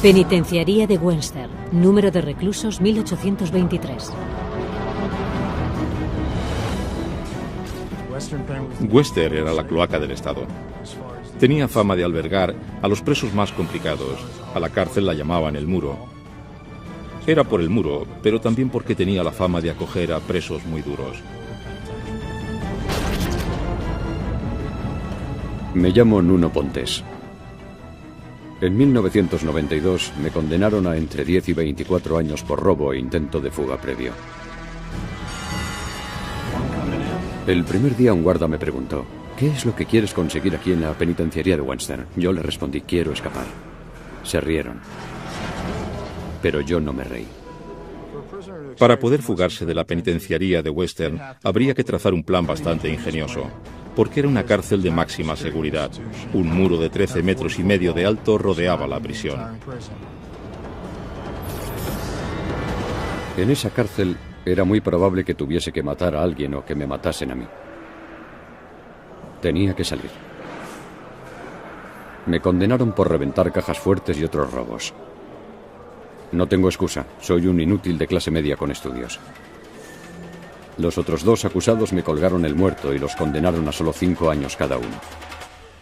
Penitenciaría de Western. Número de reclusos 1823. Western era la cloaca del Estado. Tenía fama de albergar a los presos más complicados. A la cárcel la llamaban el muro. Era por el muro, pero también porque tenía la fama de acoger a presos muy duros. Me llamo Nuno Pontes. En 1992 me condenaron a entre 10 y 24 años por robo e intento de fuga previo. El primer día un guarda me preguntó: ¿qué es lo que quieres conseguir aquí en la penitenciaría de Western? Yo le respondí: quiero escapar. Se rieron. Pero yo no me reí. Para poder fugarse de la penitenciaría de Western, habría que trazar un plan bastante ingenioso, porque era una cárcel de máxima seguridad. Un muro de 13 metros y medio de alto rodeaba la prisión. En esa cárcel era muy probable que tuviese que matar a alguien o que me matasen a mí. Tenía que salir. Me condenaron por reventar cajas fuertes y otros robos. No tengo excusa, soy un inútil de clase media con estudios. Los otros dos acusados me colgaron el muerto y los condenaron a solo 5 años cada uno.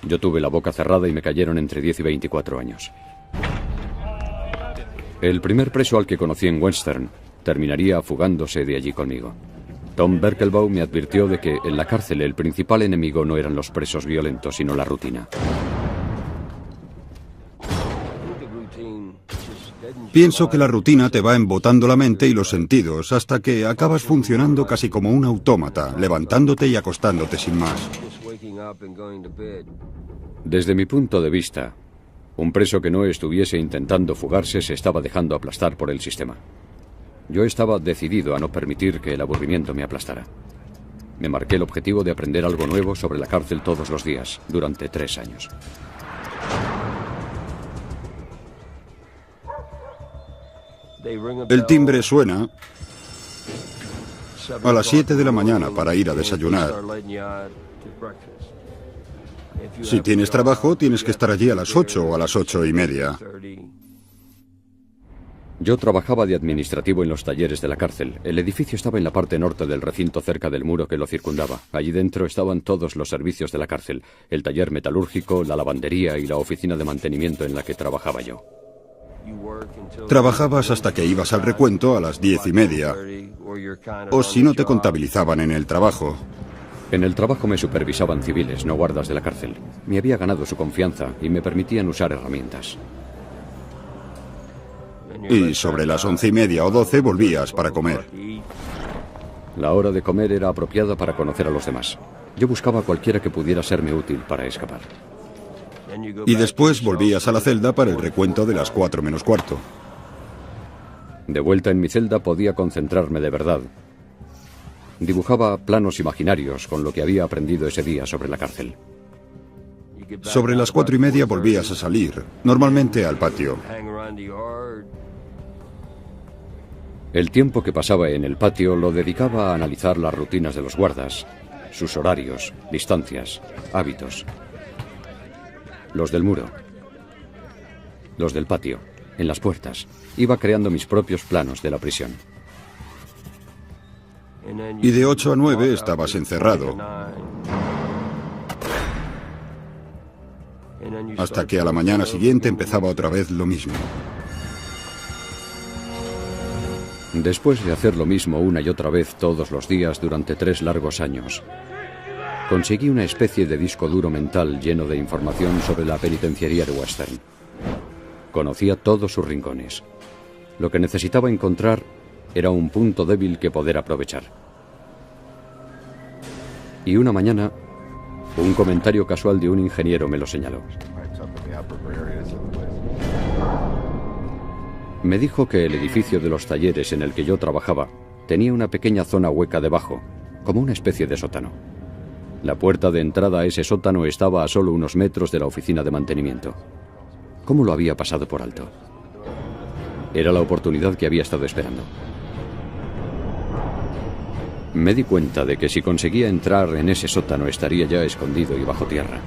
Yo tuve la boca cerrada y me cayeron entre 10 y 24 años. El primer preso al que conocí en Western terminaría fugándose de allí conmigo. Tom Berkelbaum me advirtió de que en la cárcel el principal enemigo no eran los presos violentos, sino la rutina. Pienso que la rutina te va embotando la mente y los sentidos hasta que acabas funcionando casi como un autómata, levantándote y acostándote sin más. Desde mi punto de vista, un preso que no estuviese intentando fugarse se estaba dejando aplastar por el sistema. Yo estaba decidido a no permitir que el aburrimiento me aplastara. Me marqué el objetivo de aprender algo nuevo sobre la cárcel todos los días, durante 3 años. El timbre suena a las 7 de la mañana para ir a desayunar. Si tienes trabajo, tienes que estar allí a las 8 o a las 8:30. Yo trabajaba de administrativo en los talleres de la cárcel. El edificio estaba en la parte norte del recinto, cerca del muro que lo circundaba. Allí dentro estaban todos los servicios de la cárcel: el taller metalúrgico, la lavandería y la oficina de mantenimiento en la que trabajaba yo. Trabajabas hasta que ibas al recuento a las 10:30, o si no te contabilizaban en el trabajo. En el trabajo me supervisaban civiles, no guardas de la cárcel. Me había ganado su confianza y me permitían usar herramientas. Y sobre las 11:30 o 12 volvías para comer. La hora de comer era apropiada para conocer a los demás. Yo buscaba a cualquiera que pudiera serme útil para escapar. Y después volvías a la celda para el recuento de las 4 menos cuarto. De vuelta en mi celda podía concentrarme de verdad. Dibujaba planos imaginarios con lo que había aprendido ese día sobre la cárcel. Sobre las 4:30 volvías a salir, normalmente al patio. El tiempo que pasaba en el patio lo dedicaba a analizar las rutinas de los guardas, sus horarios, distancias, hábitos. Los del muro, los del patio, en las puertas. Iba creando mis propios planos de la prisión. Y de 8 a 9 estabas encerrado. Hasta que a la mañana siguiente empezaba otra vez lo mismo. Después de hacer lo mismo una y otra vez todos los días durante 3 largos años, conseguí una especie de disco duro mental lleno de información sobre la penitenciaría de Western. Conocía todos sus rincones. Lo que necesitaba encontrar era un punto débil que poder aprovechar. Y una mañana, un comentario casual de un ingeniero me lo señaló. Me dijo que el edificio de los talleres en el que yo trabajaba tenía una pequeña zona hueca debajo, como una especie de sótano. La puerta de entrada a ese sótano estaba a solo unos metros de la oficina de mantenimiento. ¿Cómo lo había pasado por alto? Era la oportunidad que había estado esperando. Me di cuenta de que si conseguía entrar en ese sótano estaría ya escondido y bajo tierra.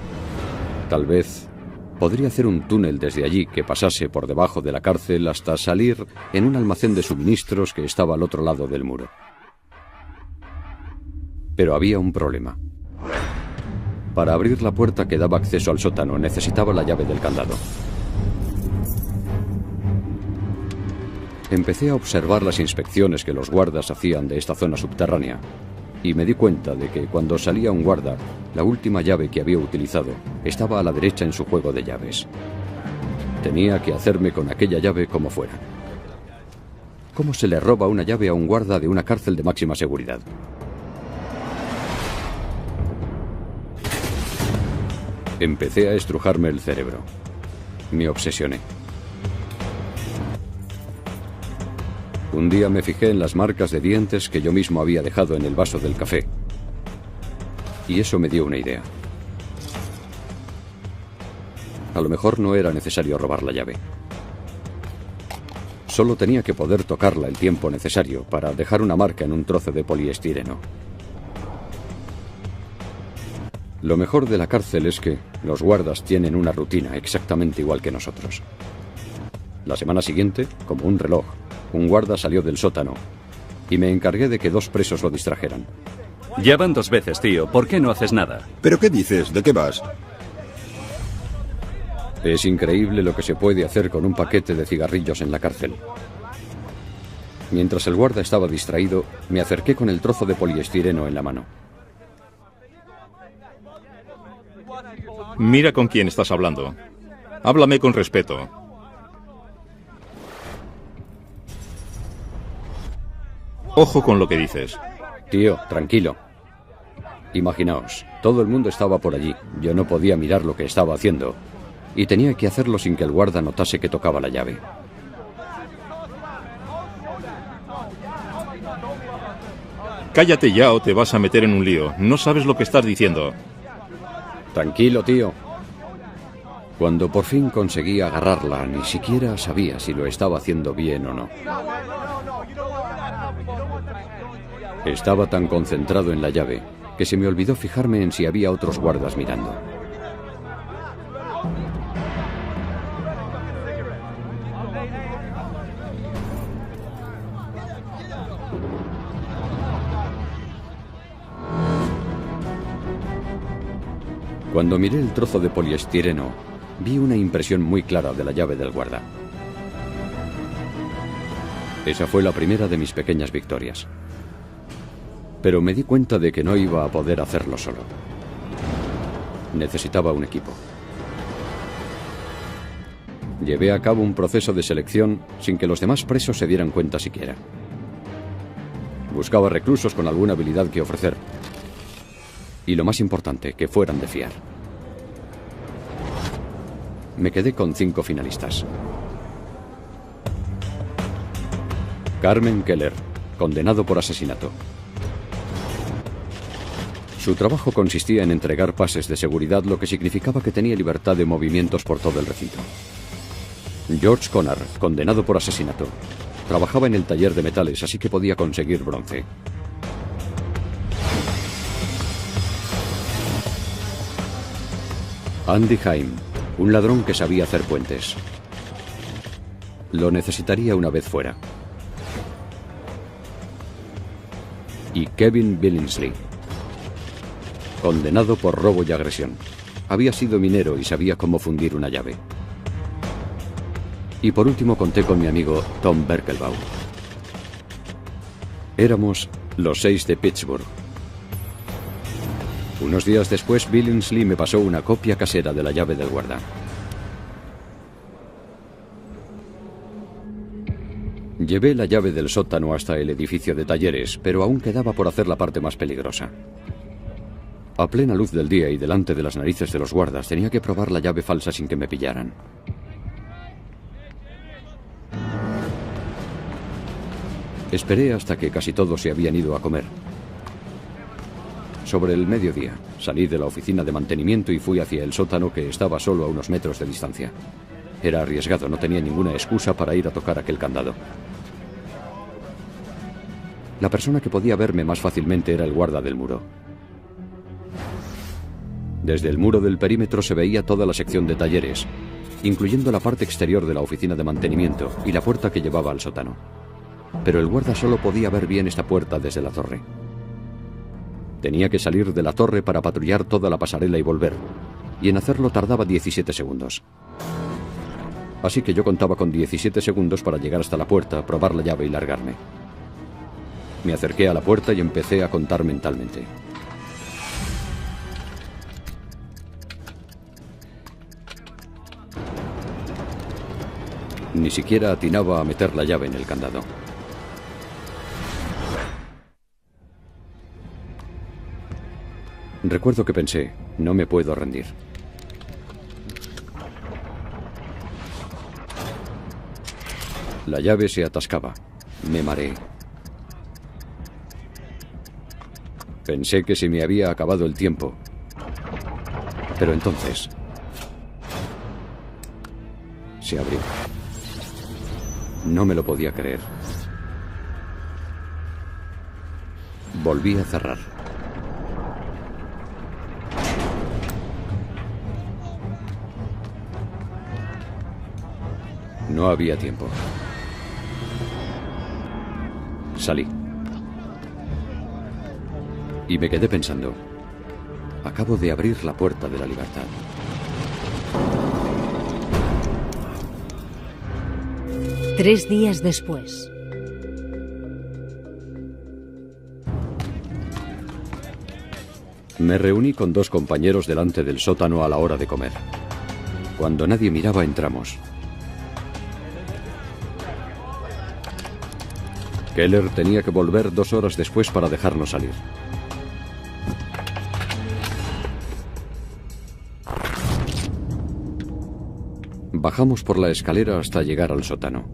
Tal vez Podría hacer un túnel desde allí que pasase por debajo de la cárcel hasta salir en un almacén de suministros que estaba al otro lado del muro. Pero había un problema. Para abrir la puerta que daba acceso al sótano necesitaba la llave del candado. Empecé a observar las inspecciones que los guardas hacían de esta zona subterránea y me di cuenta de que cuando salía un guarda, la última llave que había utilizado estaba a la derecha en su juego de llaves. Tenía que hacerme con aquella llave como fuera. ¿Cómo se le roba una llave a un guarda de una cárcel de máxima seguridad? Empecé a estrujarme el cerebro. Me obsesioné. Un día me fijé en las marcas de dientes que yo mismo había dejado en el vaso del café. Y eso me dio una idea. A lo mejor no era necesario robar la llave. Solo tenía que poder tocarla el tiempo necesario para dejar una marca en un trozo de poliestireno. Lo mejor de la cárcel es que los guardas tienen una rutina exactamente igual que nosotros. La semana siguiente, como un reloj, un guarda salió del sótano y me encargué de que 2 presos lo distrajeran. Ya van 2 veces, tío. ¿Por qué no haces nada? ¿Pero qué dices? ¿De qué vas? Es increíble lo que se puede hacer con un paquete de cigarrillos en la cárcel. Mientras el guarda estaba distraído, me acerqué con el trozo de poliestireno en la mano. Mira con quién estás hablando. Háblame con respeto. Ojo con lo que dices. Tío, tranquilo. Imaginaos, todo el mundo estaba por allí. Yo no podía mirar lo que estaba haciendo. Y tenía que hacerlo sin que el guarda notase que tocaba la llave. Cállate ya o te vas a meter en un lío. No sabes lo que estás diciendo. Tranquilo, tío. Cuando por fin conseguí agarrarla, ni siquiera sabía si lo estaba haciendo bien o no. Estaba tan concentrado en la llave que se me olvidó fijarme en si había otros guardas mirando. Cuando miré el trozo de poliestireno, vi una impresión muy clara de la llave del guarda. Esa fue la primera de mis pequeñas victorias. Pero me di cuenta de que no iba a poder hacerlo solo. Necesitaba un equipo. Llevé a cabo un proceso de selección sin que los demás presos se dieran cuenta siquiera. Buscaba reclusos con alguna habilidad que ofrecer. Y lo más importante, que fueran de fiar. Me quedé con 5 finalistas. Carmen Keller, condenado por asesinato. Su trabajo consistía en entregar pases de seguridad, lo que significaba que tenía libertad de movimientos por todo el recinto. George Conner, condenado por asesinato. Trabajaba en el taller de metales, así que podía conseguir bronce. Andy Haim, un ladrón que sabía hacer puentes. Lo necesitaría una vez fuera. Y Kevin Billingsley, condenado por robo y agresión. Había sido minero y sabía cómo fundir una llave. Y por último conté con mi amigo Tom Berkelbaum. Éramos los 6 de Pittsburgh. Unos días después, Billingsley me pasó una copia casera de la llave del guarda. Llevé la llave del sótano hasta el edificio de talleres, pero aún quedaba por hacer la parte más peligrosa. A plena luz del día y delante de las narices de los guardas, tenía que probar la llave falsa sin que me pillaran. Esperé hasta que casi todos se habían ido a comer. Sobre el mediodía, salí de la oficina de mantenimiento y fui hacia el sótano, que estaba solo a unos metros de distancia. Era arriesgado, no tenía ninguna excusa para ir a tocar aquel candado. La persona que podía verme más fácilmente era el guarda del muro. Desde el muro del perímetro se veía toda la sección de talleres, incluyendo la parte exterior de la oficina de mantenimiento y la puerta que llevaba al sótano. Pero el guarda solo podía ver bien esta puerta desde la torre. Tenía que salir de la torre para patrullar toda la pasarela y volver, y en hacerlo tardaba 17 segundos. Así que yo contaba con 17 segundos para llegar hasta la puerta, probar la llave y largarme. Me acerqué a la puerta y empecé a contar mentalmente. Ni siquiera atinaba a meter la llave en el candado. Recuerdo que pensé, no me puedo rendir. La llave se atascaba. Me mareé. Pensé que se me había acabado el tiempo. Pero entonces se abrió. No me lo podía creer. Volví a cerrar. No había tiempo. Salí. Y me quedé pensando. Acabo de abrir la puerta de la libertad. Tres días después. Me reuní con dos compañeros delante del sótano a la hora de comer. Cuando nadie miraba, entramos. Keller tenía que volver 2 horas después para dejarnos salir. Bajamos por la escalera hasta llegar al sótano.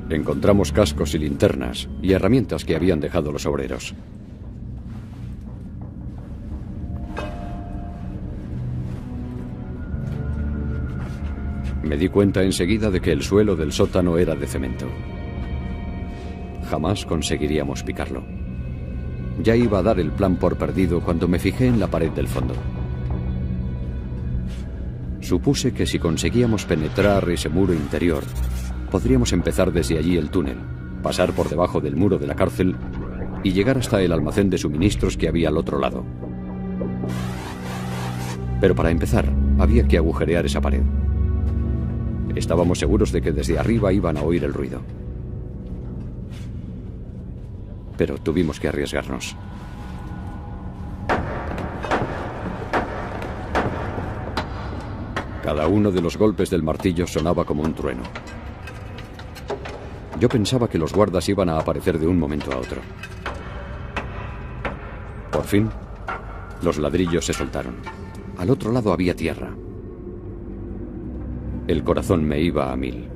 Encontramos cascos y linternas y herramientas que habían dejado los obreros. Me di cuenta enseguida de que el suelo del sótano era de cemento. Jamás conseguiríamos picarlo. Ya iba a dar el plan por perdido cuando me fijé en la pared del fondo. Supuse que si conseguíamos penetrar ese muro interior, podríamos empezar desde allí el túnel, pasar por debajo del muro de la cárcel y llegar hasta el almacén de suministros que había al otro lado. Pero para empezar, había que agujerear esa pared. Estábamos seguros de que desde arriba iban a oír el ruido. Pero tuvimos que arriesgarnos. Cada uno de los golpes del martillo sonaba como un trueno. Yo pensaba que los guardas iban a aparecer de un momento a otro. Por fin, los ladrillos se soltaron. Al otro lado había tierra. El corazón me iba a 1000.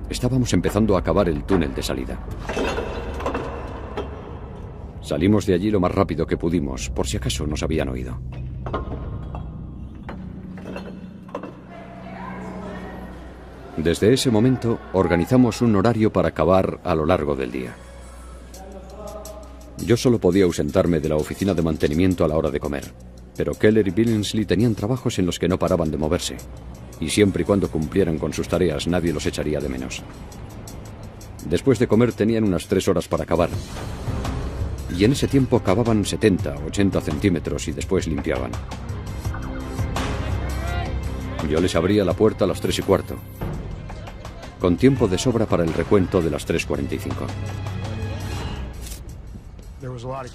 Estábamos empezando a cavar el túnel de salida. Salimos de allí lo más rápido que pudimos, por si acaso nos habían oído. Desde ese momento, organizamos un horario para cavar a lo largo del día. Yo solo podía ausentarme de la oficina de mantenimiento a la hora de comer, pero Keller y Billingsley tenían trabajos en los que no paraban de moverse, y siempre y cuando cumplieran con sus tareas nadie los echaría de menos. Después de comer tenían unas 3 horas para cavar, y en ese tiempo cavaban 70, 80 centímetros y después limpiaban. Yo les abría la puerta a las 3:15, con tiempo de sobra para el recuento de las 3:45.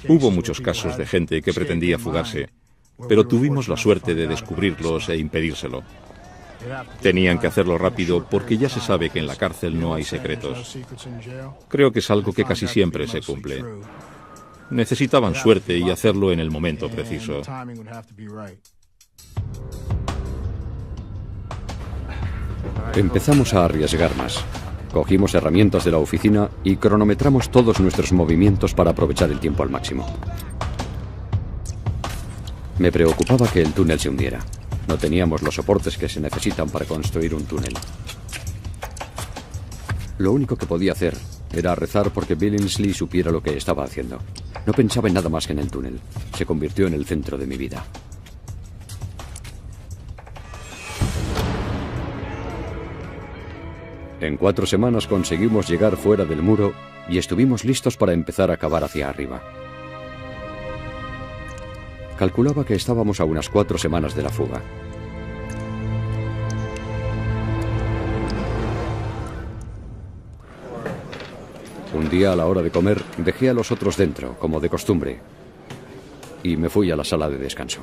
Hubo muchos casos de gente que pretendía fugarse, pero tuvimos la suerte de descubrirlos e impedírselo. Tenían que hacerlo rápido porque ya se sabe que en la cárcel no hay secretos. Creo que es algo que casi siempre se cumple. Necesitaban suerte y hacerlo en el momento preciso. Empezamos a arriesgar más. Cogimos herramientas de la oficina y cronometramos todos nuestros movimientos para aprovechar el tiempo al máximo. Me preocupaba que el túnel se hundiera. No teníamos los soportes que se necesitan para construir un túnel. Lo único que podía hacer Era rezar porque Billingsley supiera lo que estaba haciendo. No pensaba en nada más que en el túnel. Se convirtió en el centro de mi vida. En 4 semanas conseguimos llegar fuera del muro y estuvimos listos para empezar a cavar hacia arriba. Calculaba que estábamos a unas 4 semanas de la fuga. Un día, a la hora de comer, dejé a los otros dentro, como de costumbre, y me fui a la sala de descanso.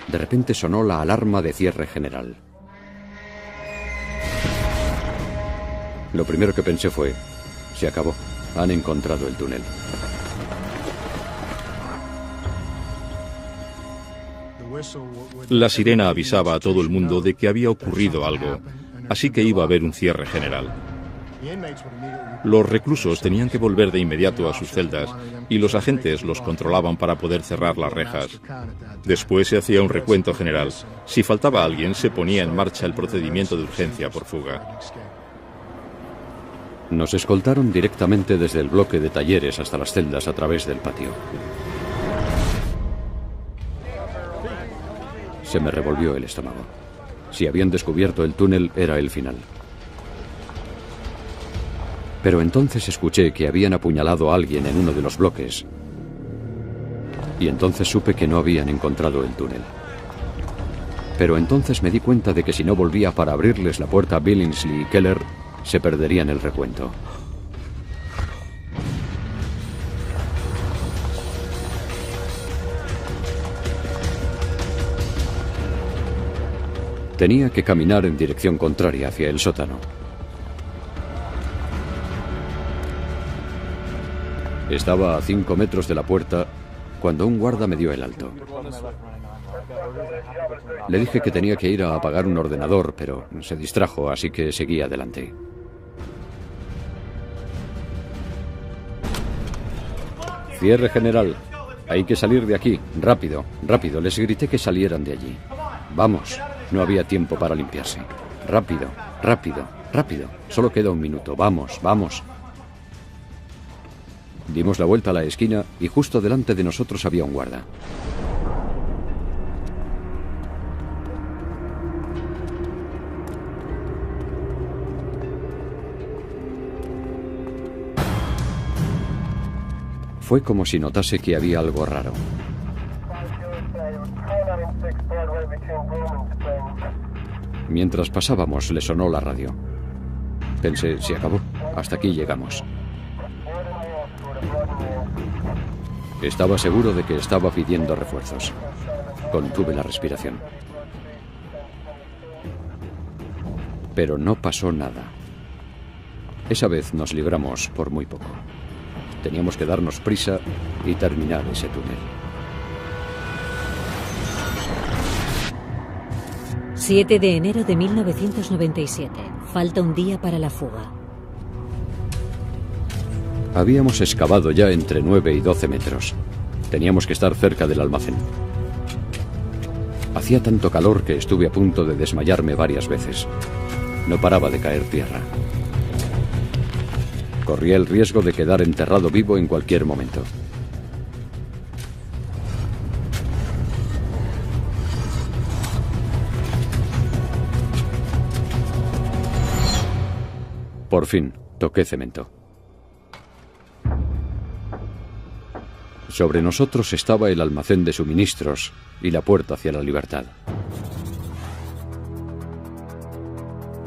De repente sonó la alarma de cierre general. Lo primero que pensé fue, se acabó, han encontrado el túnel. La sirena avisaba a todo el mundo de que había ocurrido algo, así que iba a haber un cierre general. Los reclusos tenían que volver de inmediato a sus celdas y los agentes los controlaban para poder cerrar las rejas. Después se hacía un recuento general. Si faltaba alguien, se ponía en marcha el procedimiento de urgencia por fuga. Nos escoltaron directamente desde el bloque de talleres hasta las celdas a través del patio. Se me revolvió el estómago. Si habían descubierto el túnel, era el final. Pero entonces escuché que habían apuñalado a alguien en uno de los bloques. Y entonces supe que no habían encontrado el túnel. Pero entonces me di cuenta de que si no volvía para abrirles la puerta a Billingsley y Keller, se perderían el recuento. Tenía que caminar en dirección contraria hacia el sótano. Estaba a 5 metros de la puerta cuando un guarda me dio el alto. Le dije que tenía que ir a apagar un ordenador, pero se distrajo, así que seguí adelante. Cierre general. Hay que salir de aquí. Rápido, rápido. Les grité que salieran de allí. Vamos. No había tiempo para limpiarse. Rápido, rápido, rápido. Solo queda 1 minuto. Vamos, vamos. Dimos la vuelta a la esquina y justo delante de nosotros había un guarda. Fue como si notase que había algo raro. Mientras pasábamos, le sonó la radio. Pensé, se acabó. Hasta aquí llegamos. Estaba seguro de que estaba pidiendo refuerzos. Contuve la respiración. Pero no pasó nada. Esa vez nos libramos por muy poco. Teníamos que darnos prisa y terminar ese túnel. 7 de enero de 1997. Falta un día para la fuga. Habíamos excavado ya entre 9 y 12 metros. Teníamos que estar cerca del almacén. Hacía tanto calor que estuve a punto de desmayarme varias veces. No paraba de caer tierra. Corría el riesgo de quedar enterrado vivo en cualquier momento. Por fin, toqué cemento. Sobre nosotros estaba el almacén de suministros y la puerta hacia la libertad.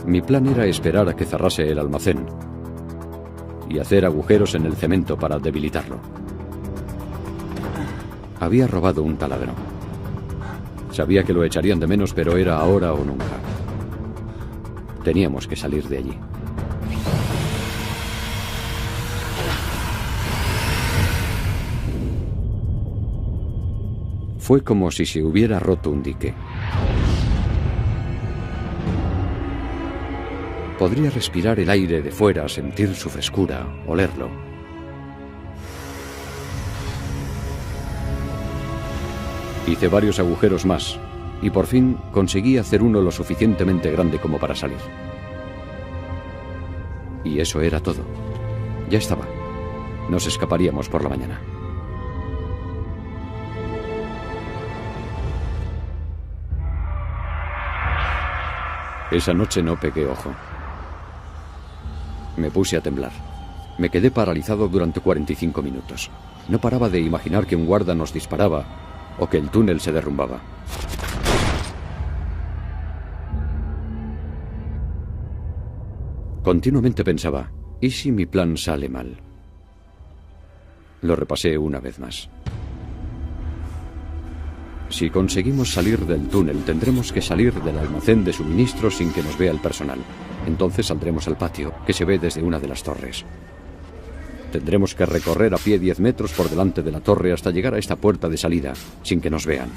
Mi plan era esperar a que cerrase el almacén y hacer agujeros en el cemento para debilitarlo. Había robado un taladro. Sabía que lo echarían de menos, pero era ahora o nunca. Teníamos que salir de allí. Fue como si se hubiera roto un dique. Podría respirar el aire de fuera, sentir su frescura, olerlo. Hice varios agujeros más y por fin conseguí hacer uno lo suficientemente grande como para salir. Y eso era todo. Ya estaba. Nos escaparíamos por la mañana. Esa noche no pegué ojo. Me puse a temblar. Me quedé paralizado durante 45 minutos. No paraba de imaginar que un guarda nos disparaba o que el túnel se derrumbaba. Continuamente pensaba, ¿y si mi plan sale mal? Lo repasé una vez más. Si conseguimos salir del túnel, tendremos que salir del almacén de suministros sin que nos vea el personal. Entonces saldremos al patio, que se ve desde una de las torres. Tendremos que recorrer a pie 10 metros por delante de la torre hasta llegar a esta puerta de salida, sin que nos vean.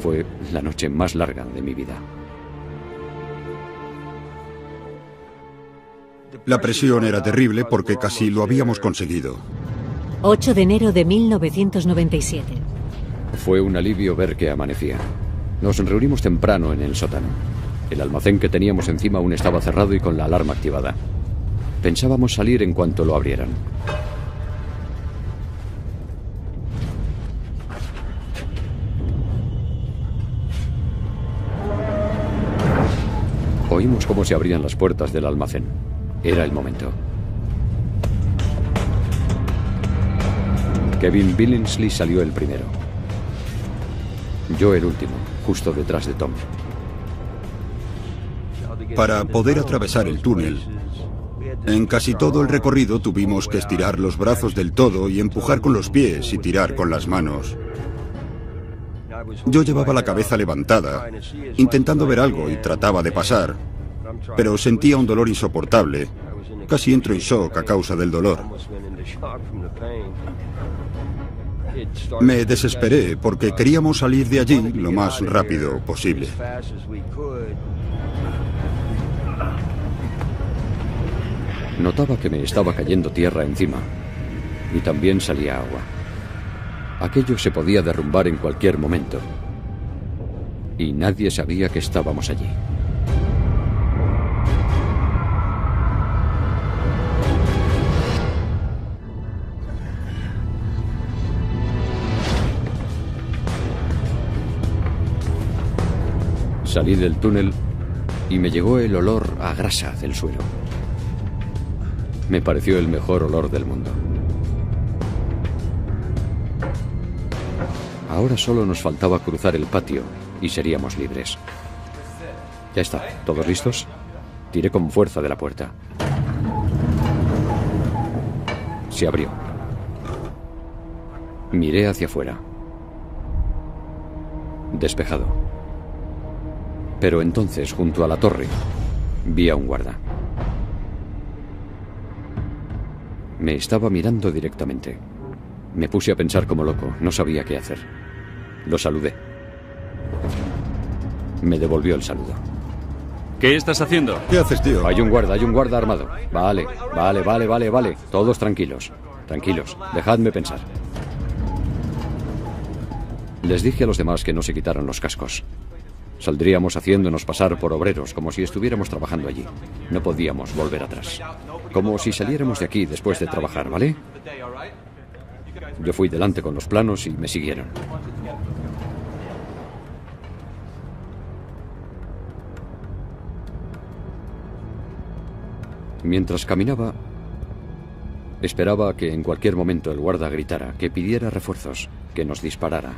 Fue la noche más larga de mi vida. La presión era terrible porque casi lo habíamos conseguido. 8 de enero de 1997. Fue un alivio ver que amanecía. Nos reunimos temprano en el sótano. El almacén que teníamos encima aún estaba cerrado y con la alarma activada. Pensábamos salir en cuanto lo abrieran. Oímos cómo se abrían las puertas del almacén. Era el momento. Kevin Billingsley salió el primero. Yo el último, justo detrás de Tom. Para poder atravesar el túnel, en casi todo el recorrido tuvimos que estirar los brazos del todo y empujar con los pies y tirar con las manos. Yo llevaba la cabeza levantada, intentando ver algo y trataba de pasar, pero sentía un dolor insoportable. Casi entro en shock a causa del dolor. Me desesperé porque queríamos salir de allí lo más rápido posible. Notaba que me estaba cayendo tierra encima y también salía agua. Aquello se podía derrumbar en cualquier momento y nadie sabía que estábamos allí. Salí del túnel y me llegó el olor a grasa del suelo. Me pareció el mejor olor del mundo. Ahora solo nos faltaba cruzar el patio y seríamos libres. Ya está, ¿todos listos? Tiré con fuerza de la puerta. Se abrió. Miré hacia afuera. Despejado. Pero entonces, junto a la torre, vi a un guarda. Me estaba mirando directamente. Me puse a pensar como loco, no sabía qué hacer. Lo saludé. Me devolvió el saludo. ¿Qué estás haciendo? ¿Qué haces, tío? Hay un guarda armado. Vale. Todos tranquilos. Tranquilos, dejadme pensar. Les dije a los demás que no se quitaran los cascos. Saldríamos haciéndonos pasar por obreros, como si estuviéramos trabajando allí. No podíamos volver atrás. Como si saliéramos de aquí después de trabajar, ¿vale? Yo fui delante con los planos y me siguieron. Mientras caminaba, esperaba a que en cualquier momento el guarda gritara, que pidiera refuerzos, que nos disparara.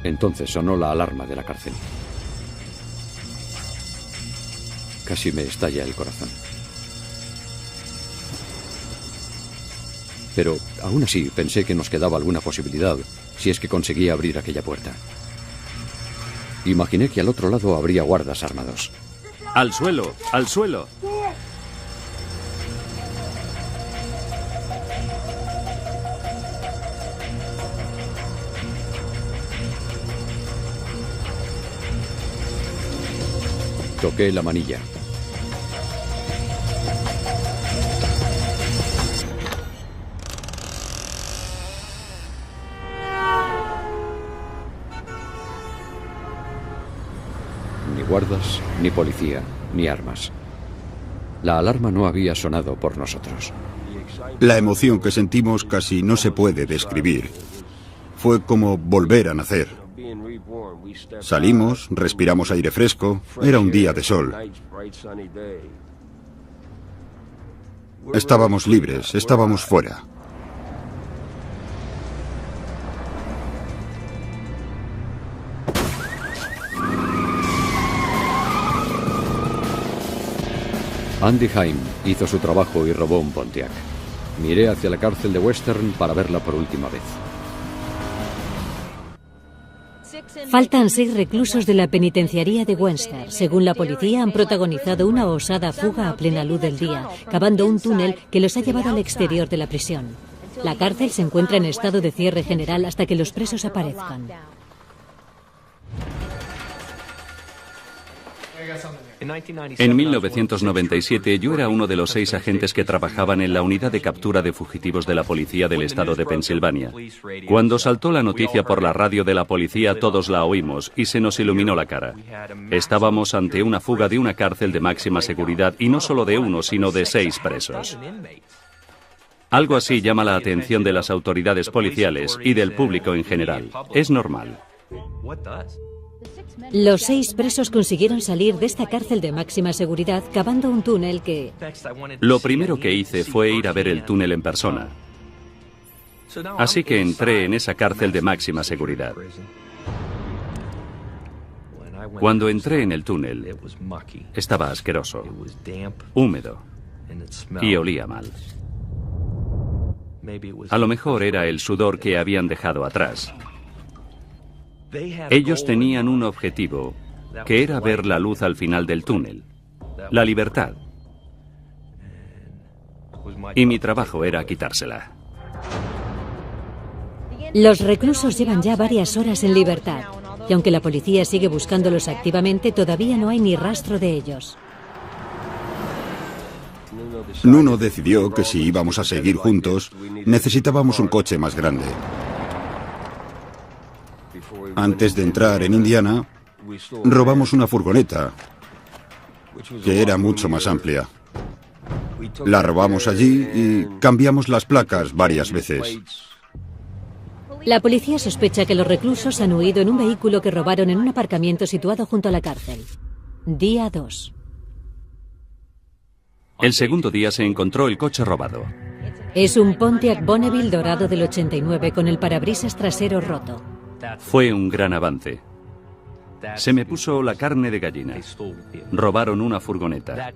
Entonces sonó la alarma de la cárcel. Casi me estalla el corazón. Pero aún así pensé que nos quedaba alguna posibilidad si es que conseguía abrir aquella puerta. Imaginé que al otro lado habría guardas armados. ¡Al suelo! ¡Al suelo! Toqué la manilla. Ni guardas, ni policía, ni armas. La alarma no había sonado por nosotros. La emoción que sentimos casi no se puede describir. Fue como volver a nacer. Salimos, respiramos aire fresco, era un día de sol. Estábamos libres, estábamos fuera. Andy Haim hizo su trabajo y robó un Pontiac. Miré hacia la cárcel de Western para verla por última vez. Faltan 6 reclusos de la penitenciaría de Western. Según la policía, han protagonizado una osada fuga a plena luz del día, cavando un túnel que los ha llevado al exterior de la prisión. La cárcel se encuentra en estado de cierre general hasta que los presos aparezcan. En 1997 yo era uno de los 6 agentes que trabajaban en la unidad de captura de fugitivos de la policía del estado de Pensilvania. Cuando saltó la noticia por la radio de la policía, todos la oímos y se nos iluminó la cara. Estábamos ante una fuga de una cárcel de máxima seguridad y no solo de uno, sino de 6 presos. Algo así llama la atención de las autoridades policiales y del público en general. Es normal. Los 6 presos consiguieron salir de esta cárcel de máxima seguridad cavando un túnel que... Lo primero que hice fue ir a ver el túnel en persona. Así que entré en esa cárcel de máxima seguridad. Cuando entré en el túnel, estaba asqueroso, húmedo y olía mal. A lo mejor era el sudor que habían dejado atrás. Ellos tenían un objetivo, que era ver la luz al final del túnel, la libertad. Y mi trabajo era quitársela. Los reclusos llevan ya varias horas en libertad, y aunque la policía sigue buscándolos activamente, todavía no hay ni rastro de ellos. Nuno decidió que si íbamos a seguir juntos, necesitábamos un coche más grande. Antes de entrar en Indiana, robamos una furgoneta, que era mucho más amplia. La robamos allí y cambiamos las placas varias veces. La policía sospecha que los reclusos han huido en un vehículo que robaron en un aparcamiento situado junto a la cárcel. Día 2. El segundo día se encontró el coche robado. Es un Pontiac Bonneville dorado del 89 con el parabrisas trasero roto. Fue un gran avance. Se me puso la carne de gallina. Robaron una furgoneta.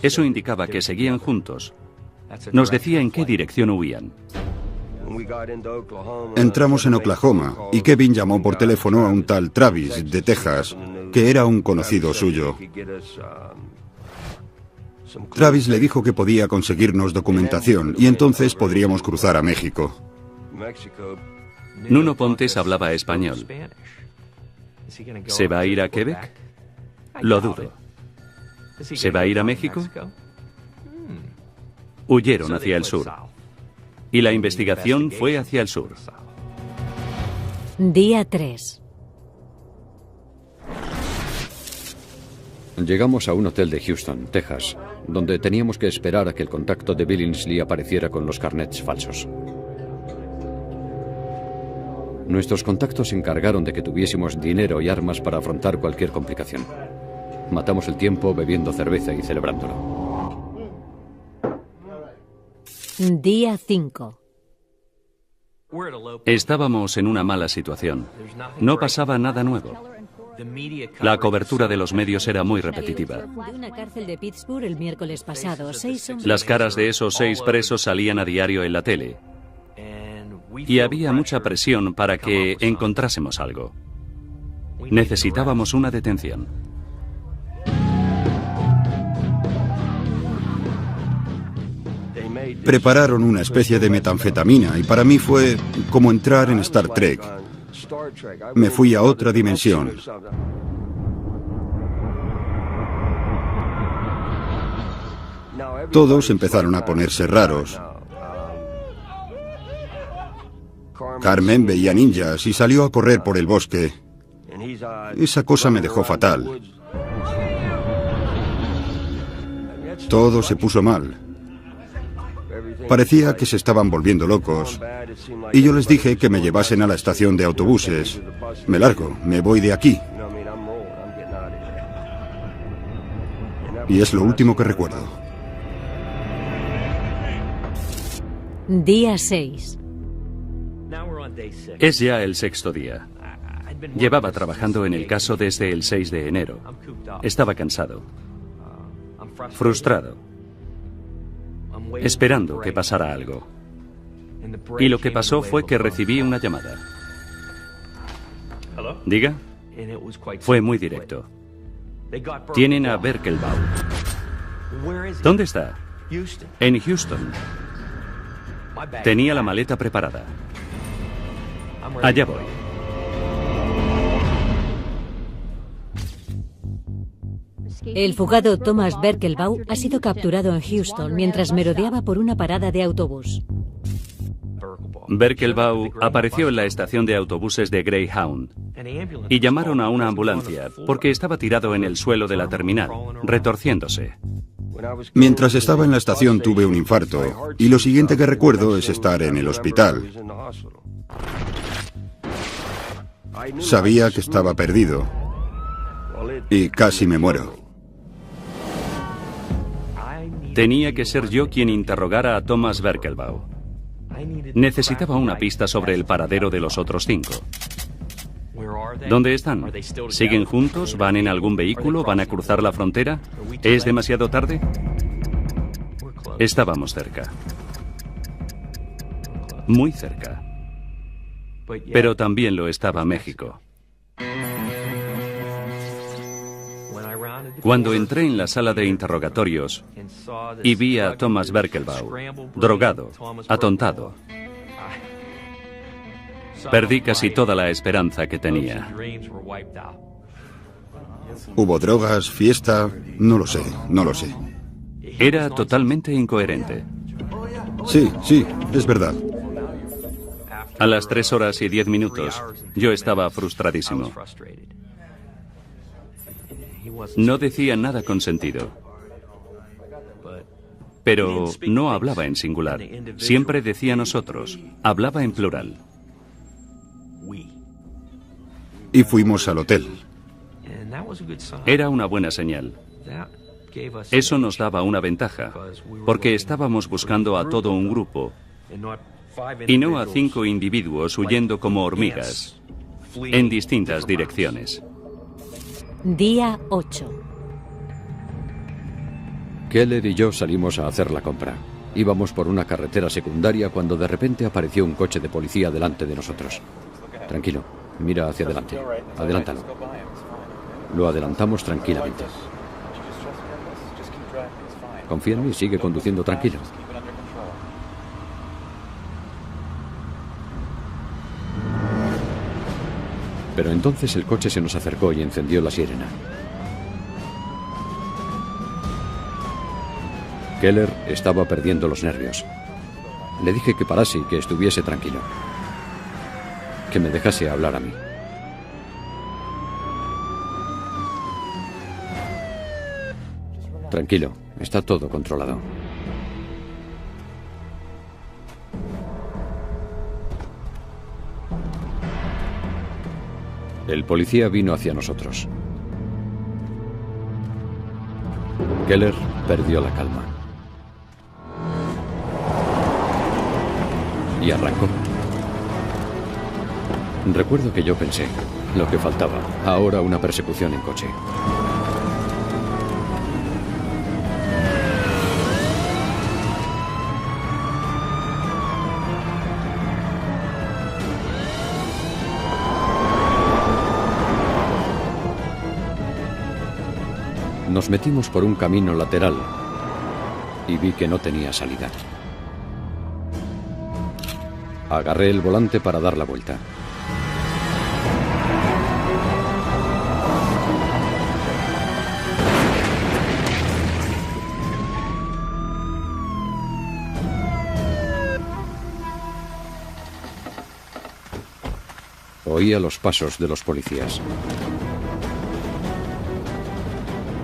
Eso indicaba que seguían juntos. Nos decía en qué dirección huían. Entramos en Oklahoma y Kevin llamó por teléfono a un tal Travis de Texas, que era un conocido suyo. Travis le dijo que podía conseguirnos documentación y entonces podríamos cruzar a México. Nuno Pontes hablaba español. ¿Se va a ir a Quebec? Lo dudo. ¿Se va a ir a México? Huyeron hacia el sur. Y la investigación fue hacia el sur. Día 3. Llegamos a un hotel de Houston, Texas, donde teníamos que esperar a que el contacto de Billingsley apareciera con los carnets falsos. Nuestros contactos se encargaron de que tuviésemos dinero y armas para afrontar cualquier complicación. Matamos el tiempo bebiendo cerveza y celebrándolo. Día 5. Estábamos en una mala situación. No pasaba nada nuevo. La cobertura de los medios era muy repetitiva. De una cárcel de Pittsburgh el miércoles pasado, 6 hombres... Las caras de esos 6 presos salían a diario en la tele. Y había mucha presión para que encontrásemos algo. Necesitábamos una detención. Prepararon una especie de metanfetamina y para mí fue como entrar en Star Trek. Me fui a otra dimensión. Todos empezaron a ponerse raros. Carmen veía ninjas y salió a correr por el bosque. Esa cosa me dejó fatal. Todo se puso mal. Parecía que se estaban volviendo locos. Y yo les dije que me llevasen a la estación de autobuses. Me largo, me voy de aquí. Y es lo último que recuerdo. Día 6. Es ya el sexto día. Llevaba trabajando en el caso desde el 6 de enero. Estaba cansado, frustrado, esperando que pasara algo. Y lo que pasó fue que recibí una llamada. ¿Diga? Fue muy directo. Tienen a Berkelbaum. ¿Dónde está? En Houston. Tenía la maleta preparada. Allá voy. El fugado Thomas Berkelbaum ha sido capturado en Houston mientras merodeaba por una parada de autobús. Berkelbaum apareció en la estación de autobuses de Greyhound y llamaron a una ambulancia porque estaba tirado en el suelo de la terminal, retorciéndose. Mientras estaba en la estación tuve un infarto y lo siguiente que recuerdo es estar en el hospital. Sabía que estaba perdido y casi me muero. Tenía que ser yo quien interrogara a Thomas Berkelbaum. Necesitaba una pista sobre el paradero de los otros 5. ¿Dónde están? ¿Siguen juntos? ¿Van en algún vehículo? ¿Van a cruzar la frontera? ¿Es demasiado tarde? Estábamos cerca. Muy cerca. Pero también lo estaba México. Cuando entré en la sala de interrogatorios y vi a Thomas Berkelbaum, drogado, atontado, perdí casi toda la esperanza que tenía. ¿Hubo drogas, fiesta? No lo sé, no lo sé. Era totalmente incoherente. Sí, es verdad. A las 3 horas y 10 minutos, yo estaba frustradísimo. No decía nada con sentido. Pero no hablaba en singular. Siempre decía nosotros. Hablaba en plural. Y fuimos al hotel. Era una buena señal. Eso nos daba una ventaja, porque estábamos buscando a todo un grupo y no a 5 individuos huyendo como hormigas en distintas direcciones. Día 8. Keller y yo salimos a hacer la compra. Íbamos por una carretera secundaria cuando de repente apareció un coche de policía delante de nosotros. Tranquilo, mira hacia adelante. Adelántalo. Lo adelantamos tranquilamente. Confía en mí, sigue conduciendo tranquilo. Pero entonces el coche se nos acercó y encendió la sirena. Keller estaba perdiendo los nervios. Le dije que parase y que estuviese tranquilo. Que me dejase hablar a mí. Tranquilo, está todo controlado. El policía vino hacia nosotros. Keller perdió la calma. Y arrancó. Recuerdo que yo pensé, lo que faltaba, ahora una persecución en coche. Nos metimos por un camino lateral y vi que no tenía salida. Agarré el volante para dar la vuelta. Oía los pasos de los policías.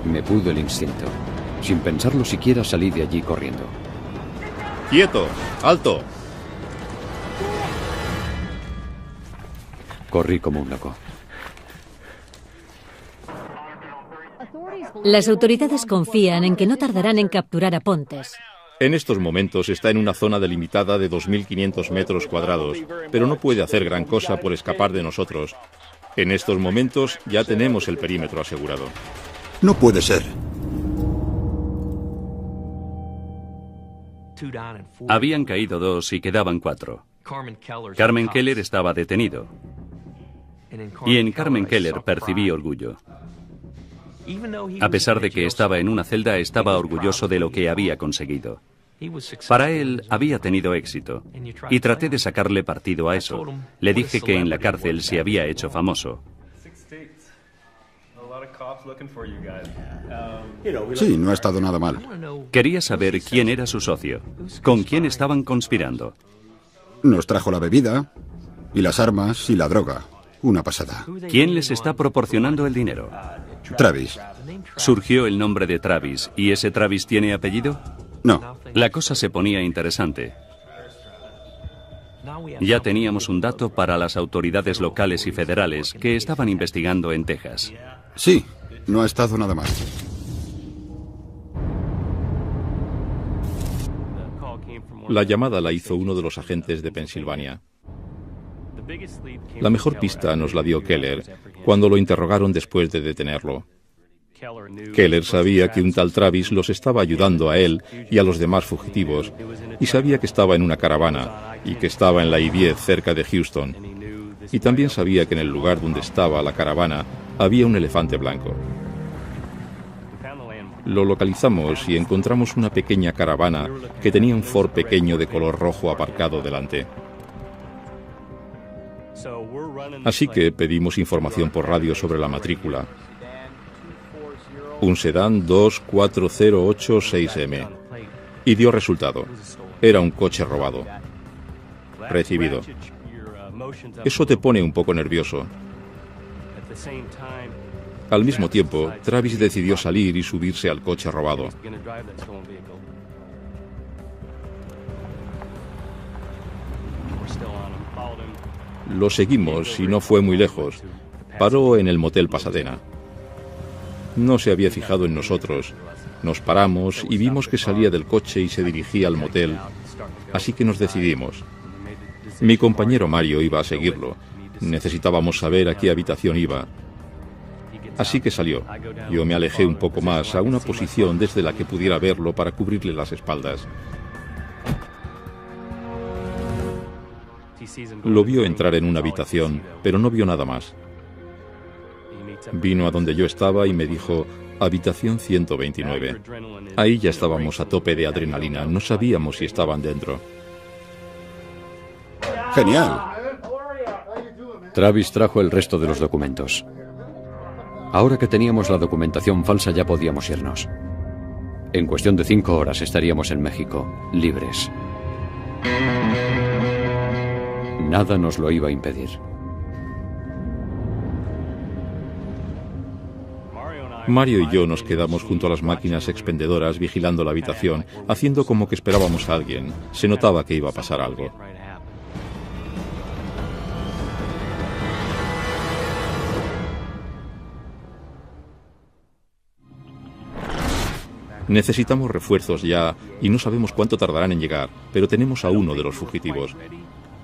Me pudo el instinto. Sin pensarlo siquiera salí de allí corriendo. ¡Quieto! ¡Alto! Corrí como un loco. Las autoridades confían en que no tardarán en capturar a Pontes. En estos momentos está en una zona delimitada de 2.500 metros cuadrados, pero no puede hacer gran cosa por escapar de nosotros. En estos momentos ya tenemos el perímetro asegurado. No puede ser. Habían caído 2 y quedaban 4. Carmen Keller estaba detenido. Y en Carmen Keller percibí orgullo. A pesar de que estaba en una celda, estaba orgulloso de lo que había conseguido. Para él había tenido éxito. Y traté de sacarle partido a eso. Le dije que en la cárcel se había hecho famoso. Sí, no ha estado nada mal. Quería saber quién era su socio, con quién estaban conspirando. Nos trajo la bebida, y las armas, y la droga. Una pasada. ¿Quién les está proporcionando el dinero? Travis. Surgió el nombre de Travis. ¿Y ese Travis tiene apellido? No. La cosa se ponía interesante. Ya teníamos un dato para las autoridades locales y federales que estaban investigando en Texas. Sí, no ha estado nada mal. La llamada la hizo uno de los agentes de Pensilvania. La mejor pista nos la dio Keller cuando lo interrogaron después de detenerlo. Keller sabía que un tal Travis los estaba ayudando a él y a los demás fugitivos, y sabía que estaba en una caravana y que estaba en la I-10 cerca de Houston. Y también sabía que en el lugar donde estaba la caravana había un elefante blanco. Lo localizamos y encontramos una pequeña caravana que tenía un Ford pequeño de color rojo aparcado delante. Así que pedimos información por radio sobre la matrícula. Un sedán 24086M. Y dio resultado. Era un coche robado. Recibido. Eso te pone un poco nervioso. Al mismo tiempo, Travis decidió salir y subirse al coche robado. Lo seguimos y no fue muy lejos. Paró en el motel Pasadena. No se había fijado en nosotros. Nos paramos y vimos que salía del coche y se dirigía al motel, así que nos decidimos. Mi compañero Mario iba a seguirlo. Necesitábamos saber a qué habitación iba. Así que salió. Yo me alejé un poco más a una posición desde la que pudiera verlo para cubrirle las espaldas. Lo vio entrar en una habitación, pero no vio nada más. Vino a donde yo estaba y me dijo, habitación 129. Ahí ya estábamos a tope de adrenalina, no sabíamos si estaban dentro. ¡Genial! Travis trajo el resto de los documentos. Ahora que teníamos la documentación falsa ya podíamos irnos. En cuestión de 5 horas estaríamos en México, libres. Nada nos lo iba a impedir. Mario y yo nos quedamos junto a las máquinas expendedoras vigilando la habitación, haciendo como que esperábamos a alguien. Se notaba que iba a pasar algo. Necesitamos refuerzos ya y no sabemos cuánto tardarán en llegar, pero tenemos a uno de los fugitivos.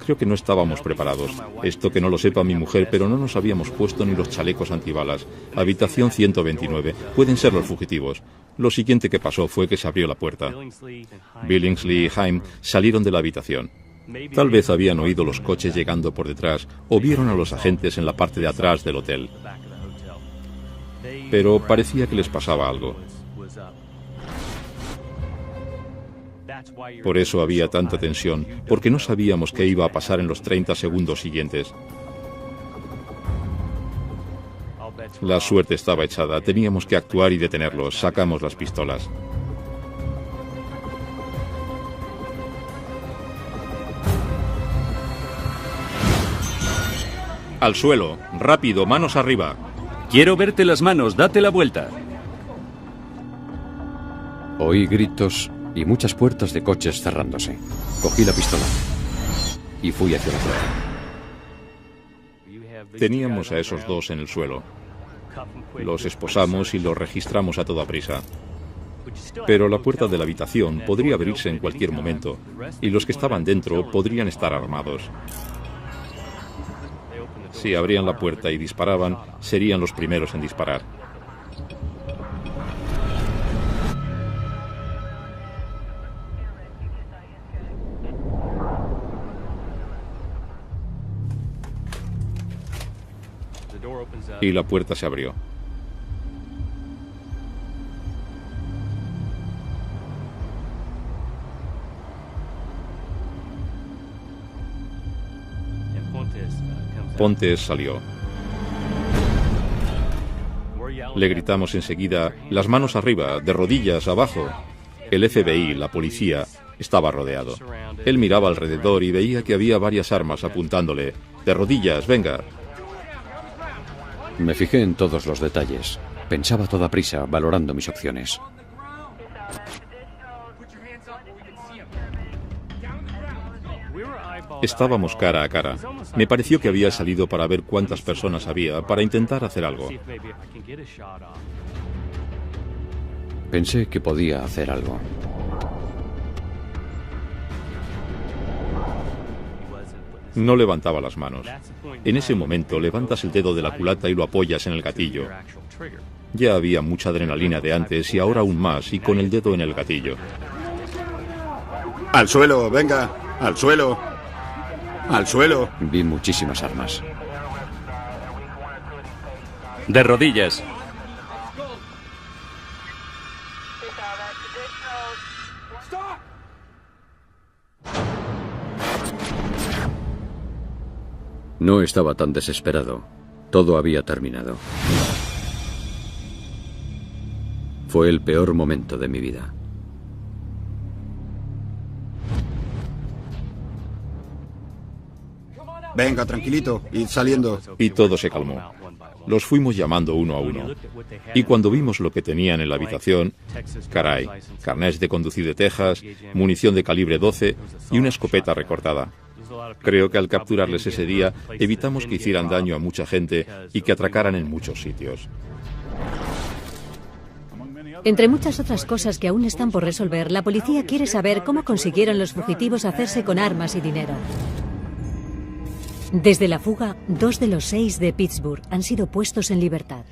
Creo que no estábamos preparados. Esto que no lo sepa mi mujer, pero no nos habíamos puesto ni los chalecos antibalas. Habitación 129. Pueden ser los fugitivos. Lo siguiente que pasó fue que se abrió la puerta. Billingsley y Haim salieron de la habitación. Tal vez habían oído los coches llegando por detrás o vieron a los agentes en la parte de atrás del hotel. Pero parecía que les pasaba algo. Por eso había tanta tensión, porque no sabíamos qué iba a pasar en los 30 segundos siguientes. La suerte estaba echada, teníamos que actuar y detenerlos. Sacamos las pistolas. Al suelo, rápido, manos arriba. Quiero verte las manos, date la vuelta. Oí gritos y muchas puertas de coches cerrándose. Cogí la pistola y fui hacia la puerta. Teníamos a esos dos en el suelo. Los esposamos y los registramos a toda prisa. Pero la puerta de la habitación podría abrirse en cualquier momento y los que estaban dentro podrían estar armados. Si abrían la puerta y disparaban, serían los primeros en disparar. Y la puerta se abrió. Pontes salió. Le gritamos enseguida: las manos arriba, de rodillas, abajo. El FBI, la policía, estaba rodeado. Él miraba alrededor y veía que había varias armas apuntándole. De rodillas, venga. Me fijé en todos los detalles. Pensaba a toda prisa, valorando mis opciones. Estábamos cara a cara. Me pareció que había salido para ver cuántas personas había, para intentar hacer algo. Pensé que podía hacer algo. No levantaba las manos. En ese momento levantas el dedo de la culata y lo apoyas en el gatillo. Ya había mucha adrenalina de antes y ahora aún más, y con el dedo en el gatillo. ¡Al suelo, venga! ¡Al suelo! ¡Al suelo! Vi muchísimas armas. De rodillas. No estaba tan desesperado. Todo había terminado. Fue el peor momento de mi vida. Venga, tranquilito, id saliendo. Y todo se calmó. Los fuimos llamando uno a uno. Y cuando vimos lo que tenían en la habitación, caray, carnés de conducir de Texas, munición de calibre 12 y una escopeta recortada. Creo que al capturarles ese día evitamos que hicieran daño a mucha gente y que atracaran en muchos sitios. Entre muchas otras cosas que aún están por resolver, la policía quiere saber cómo consiguieron los fugitivos hacerse con armas y dinero. Desde la fuga, 2 de los 6 de Pittsburgh han sido puestos en libertad.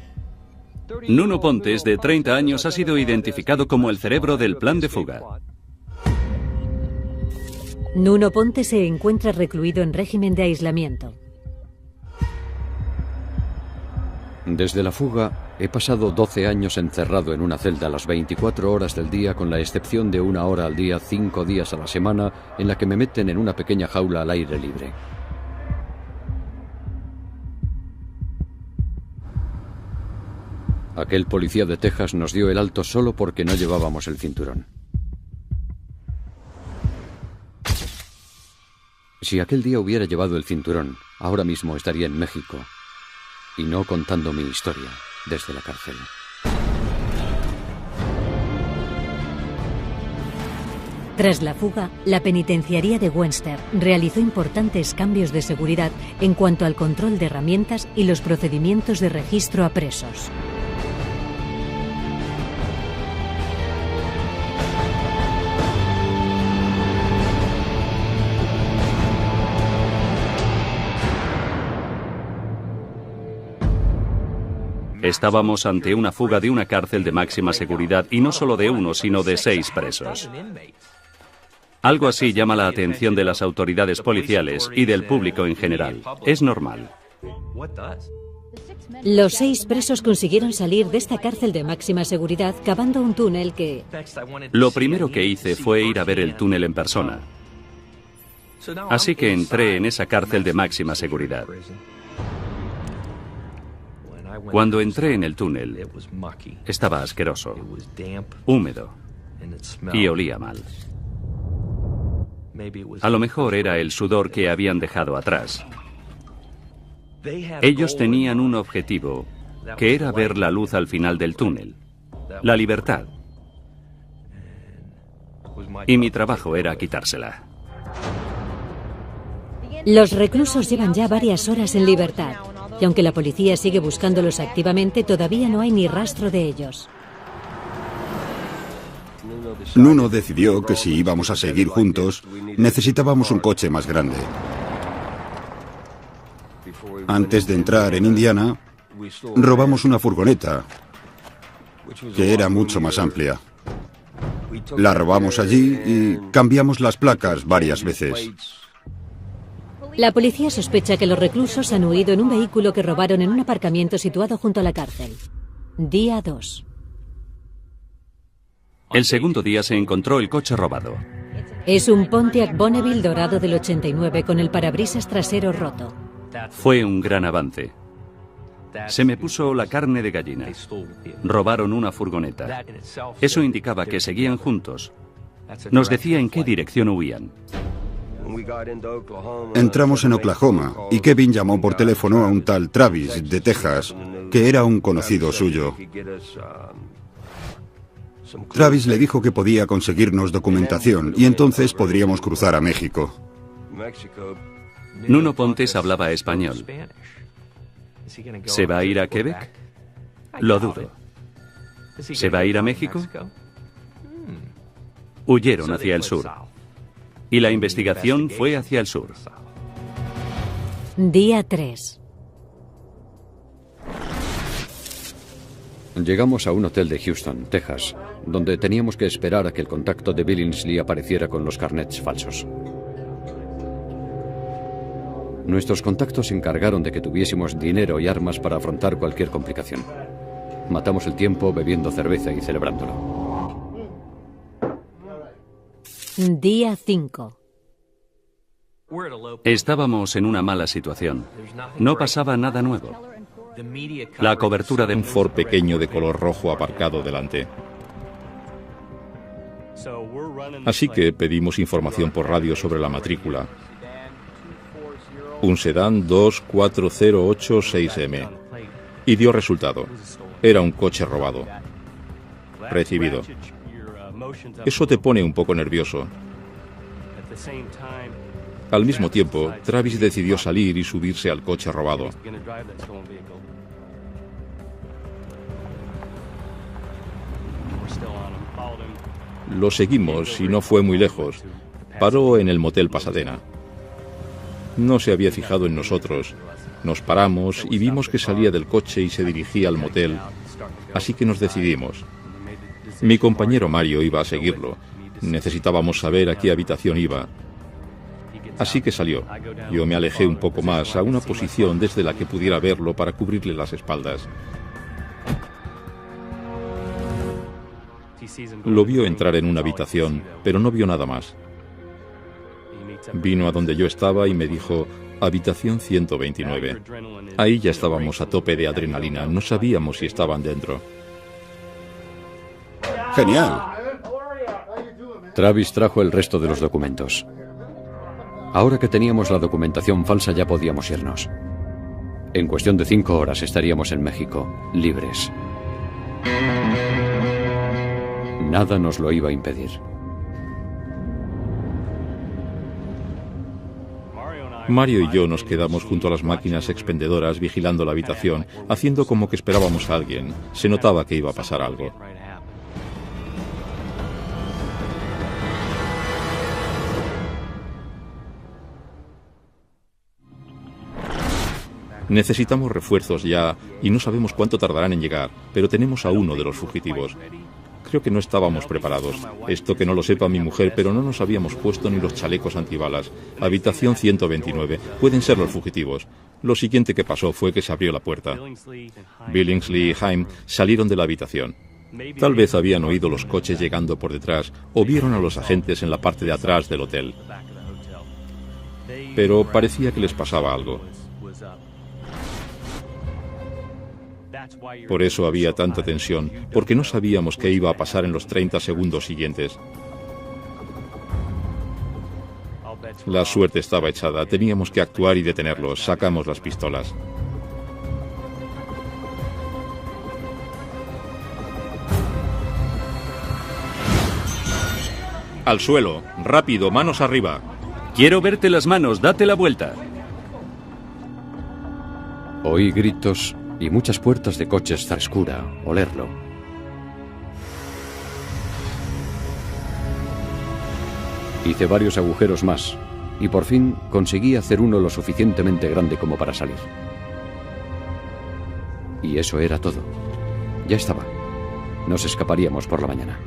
Nuno Pontes, de 30 años, ha sido identificado como el cerebro del plan de fuga. Nuno Pontes se encuentra recluido en régimen de aislamiento. Desde la fuga, he pasado 12 años encerrado en una celda las 24 horas del día, con la excepción de 1 hora al día, 5 días a la semana, en la que me meten en una pequeña jaula al aire libre. Aquel policía de Texas nos dio el alto solo porque no llevábamos el cinturón. Si aquel día hubiera llevado el cinturón, ahora mismo estaría en México, y no contando mi historia desde la cárcel. Tras la fuga, la penitenciaría de Webster realizó importantes cambios de seguridad en cuanto al control de herramientas y los procedimientos de registro a presos. Estábamos ante una fuga de una cárcel de máxima seguridad, y no solo de uno, sino de 6 presos. Algo así llama la atención de las autoridades policiales y del público en general. Es normal. Los 6 presos consiguieron salir de esta cárcel de máxima seguridad cavando un túnel que... Lo primero que hice fue ir a ver el túnel en persona. Así que entré en esa cárcel de máxima seguridad. Cuando entré en el túnel, estaba asqueroso, húmedo y olía mal. A lo mejor era el sudor que habían dejado atrás. Ellos tenían un objetivo, que era ver la luz al final del túnel, la libertad. y mi trabajo era quitársela. Los reclusos llevan ya varias horas en libertad, y aunque la policía sigue buscándolos activamente, todavía no hay ni rastro de ellos. Nuno decidió que si íbamos a seguir juntos, necesitábamos un coche más grande. Antes de entrar en Indiana, robamos una furgoneta, que era mucho más amplia. La robamos allí y cambiamos las placas varias veces. La policía sospecha que los reclusos han huido en un vehículo que robaron en un aparcamiento situado junto a la cárcel. Día 2. El segundo día se encontró el coche robado. Es un Pontiac Bonneville dorado del 89 con el parabrisas trasero roto. Fue un gran avance. Se me puso la carne de gallina. Robaron una furgoneta. Eso indicaba que seguían juntos. Nos decía en qué dirección huían. Entramos en Oklahoma y Kevin llamó por teléfono a un tal Travis de Texas, que era un conocido suyo. Travis le dijo que podía conseguirnos documentación y entonces podríamos cruzar a México. Nuno Pontes hablaba español. ¿Se va a ir a Quebec? Lo dudo. ¿Se va a ir a México? Huyeron hacia el sur. Y la investigación fue hacia el sur. Día 3. Llegamos a un hotel de Houston, Texas, donde teníamos que esperar a que el contacto de Billingsley apareciera con los carnets falsos. Nuestros contactos se encargaron de que tuviésemos dinero y armas para afrontar cualquier complicación. Matamos el tiempo bebiendo cerveza y celebrándolo. Día 5. Estábamos en una mala situación. No pasaba nada nuevo. La cobertura de Un Ford pequeño de color rojo aparcado delante. Así que pedimos información por radio sobre la matrícula. Un sedán 24086M. Y dio resultado. Era un coche robado. Recibido. Eso te pone un poco nervioso. Al mismo tiempo, Travis decidió salir y subirse al coche robado. Lo seguimos y no fue muy lejos. Paró en el motel Pasadena. No se había fijado en nosotros. Nos paramos y vimos que salía del coche y se dirigía al motel. Así que nos decidimos. Mi compañero Mario iba a seguirlo. Necesitábamos saber a qué habitación iba. Así que salió. Yo me alejé un poco más a una posición desde la que pudiera verlo para cubrirle las espaldas. Lo vio entrar en una habitación, pero no vio nada más. Vino a donde yo estaba y me dijo, habitación 129. Ahí ya estábamos a tope de adrenalina, no sabíamos si estaban dentro. ¡Genial! Travis trajo el resto de los documentos. Ahora que teníamos la documentación falsa ya podíamos irnos. En cuestión de 5 horas estaríamos en México, libres. Nada nos lo iba a impedir. Mario y yo nos quedamos junto a las máquinas expendedoras vigilando la habitación, haciendo como que esperábamos a alguien. Se notaba que iba a pasar algo. Necesitamos refuerzos ya y no sabemos cuánto tardarán en llegar, pero tenemos a uno de los fugitivos. Creo que no estábamos preparados. Esto que no lo sepa mi mujer, pero no nos habíamos puesto ni los chalecos antibalas. Habitación 129. Pueden ser los fugitivos. Lo siguiente que pasó fue que se abrió la puerta. Billingsley y Haim salieron de la habitación. Tal vez habían oído los coches llegando por detrás o vieron a los agentes en la parte de atrás del hotel. Pero parecía que les pasaba algo. Por eso había tanta tensión, porque no sabíamos qué iba a pasar en los 30 segundos siguientes. La suerte estaba echada, teníamos que actuar y detenerlos. Sacamos las pistolas. Al suelo. Rápido, manos arriba. Quiero verte las manos, date la vuelta. Oí gritos y muchas puertas de coches frescura, olerlo. Hice varios agujeros más y por fin conseguí hacer uno lo suficientemente grande como para salir. Y eso era todo. Ya estaba. Nos escaparíamos por la mañana.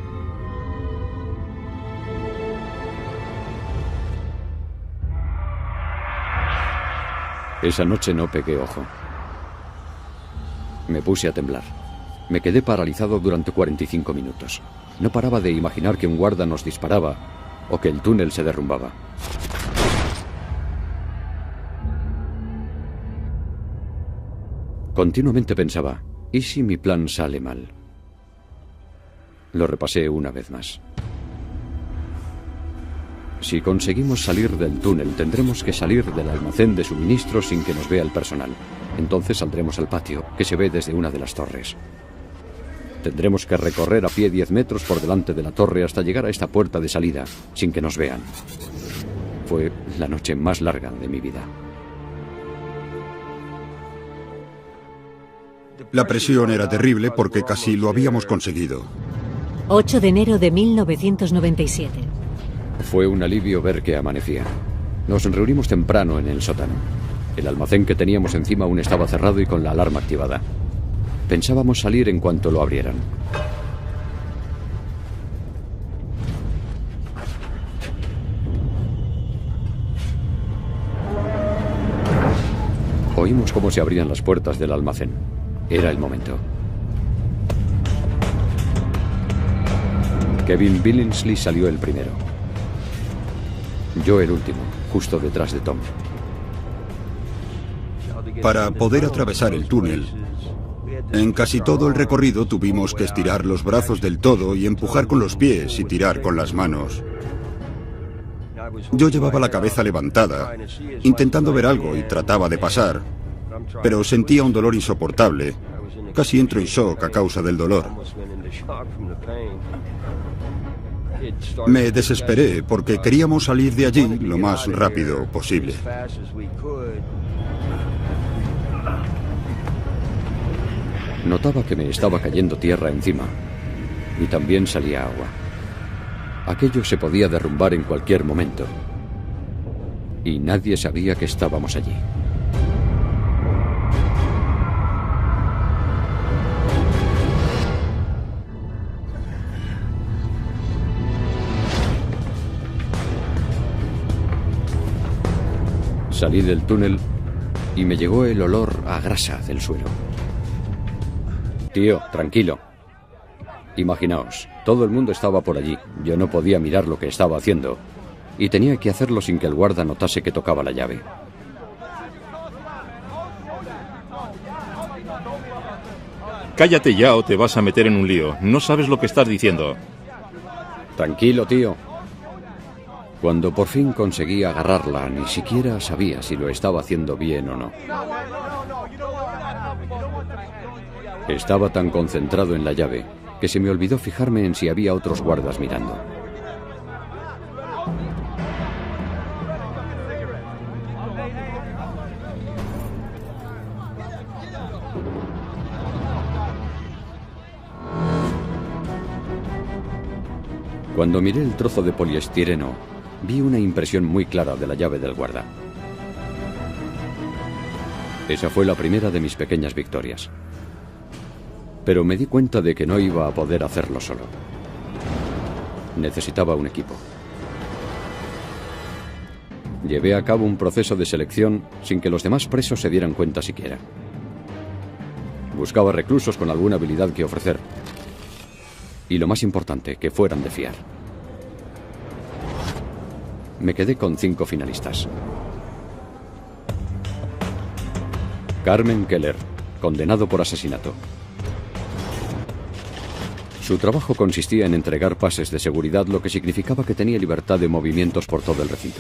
Esa noche no pegué ojo. Me puse a temblar. Me quedé paralizado durante 45 minutos. No paraba de imaginar que un guarda nos disparaba o que el túnel se derrumbaba. Continuamente pensaba, ¿y si mi plan sale mal? Lo repasé una vez más. Si conseguimos salir del túnel, tendremos que salir del almacén de suministros sin que nos vea el personal. Entonces saldremos al patio, que se ve desde una de las torres. Tendremos que recorrer a pie 10 metros por delante de la torre hasta llegar a esta puerta de salida, sin que nos vean. Fue la noche más larga de mi vida. La presión era terrible porque casi lo habíamos conseguido. 8 de enero de 1997. Fue un alivio ver que amanecía. Nos reunimos temprano en el sótano. El almacén que teníamos encima aún estaba cerrado y con la alarma activada. Pensábamos salir en cuanto lo abrieran. Oímos cómo se abrían las puertas del almacén. Era el momento. Kevin Billingsley salió el primero. Yo el último, justo detrás de Tom. Para poder atravesar el túnel, en casi todo el recorrido tuvimos que estirar los brazos del todo y empujar con los pies y tirar con las manos. Yo llevaba la cabeza levantada, intentando ver algo y trataba de pasar, pero sentía un dolor insoportable. Casi entro en shock a causa del dolor. Me desesperé porque queríamos salir de allí lo más rápido posible. Notaba que me estaba cayendo tierra encima y también salía agua. Aquello se podía derrumbar en cualquier momento y nadie sabía que estábamos allí. Salí del túnel y me llegó el olor a grasa del suelo. Tío, tranquilo. Imaginaos, todo el mundo estaba por allí. Yo no podía mirar lo que estaba haciendo y tenía que hacerlo sin que el guarda notase que tocaba la llave. Cállate ya o te vas a meter en un lío. No sabes lo que estás diciendo. Tranquilo, tío. Cuando por fin conseguí agarrarla, ni siquiera sabía si lo estaba haciendo bien o no. Estaba tan concentrado en la llave que se me olvidó fijarme en si había otros guardas mirando. Cuando miré el trozo de poliestireno, vi una impresión muy clara de la llave del guarda. Esa fue la primera de mis pequeñas victorias. Pero me di cuenta de que no iba a poder hacerlo solo. Necesitaba un equipo. Llevé a cabo un proceso de selección sin que los demás presos se dieran cuenta siquiera. Buscaba reclusos con alguna habilidad que ofrecer. Y lo más importante, que fueran de fiar. Me quedé con 5 finalistas. Carmen Keller, condenado por asesinato. Su trabajo consistía en entregar pases de seguridad, lo que significaba que tenía libertad de movimientos por todo el recinto.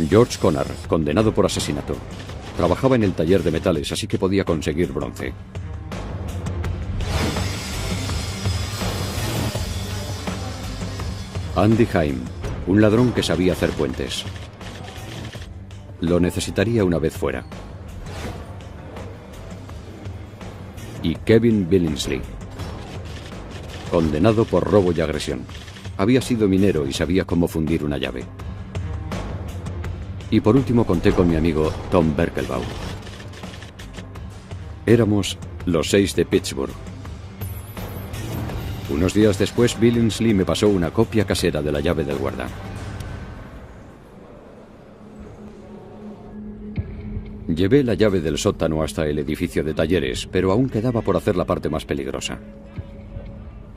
George Conard, condenado por asesinato. Trabajaba en el taller de metales, así que podía conseguir bronce. Andy Haim, un ladrón que sabía hacer puentes. Lo necesitaría una vez fuera. Y Kevin Billingsley, condenado por robo y agresión. Había sido minero y sabía cómo fundir una llave. Y por último conté con mi amigo Tom Berkelbaum. Éramos los 6 de Pittsburgh. Unos días después, Billingsley me pasó una copia casera de la llave del guarda. Llevé la llave del sótano hasta el edificio de talleres, pero aún quedaba por hacer la parte más peligrosa.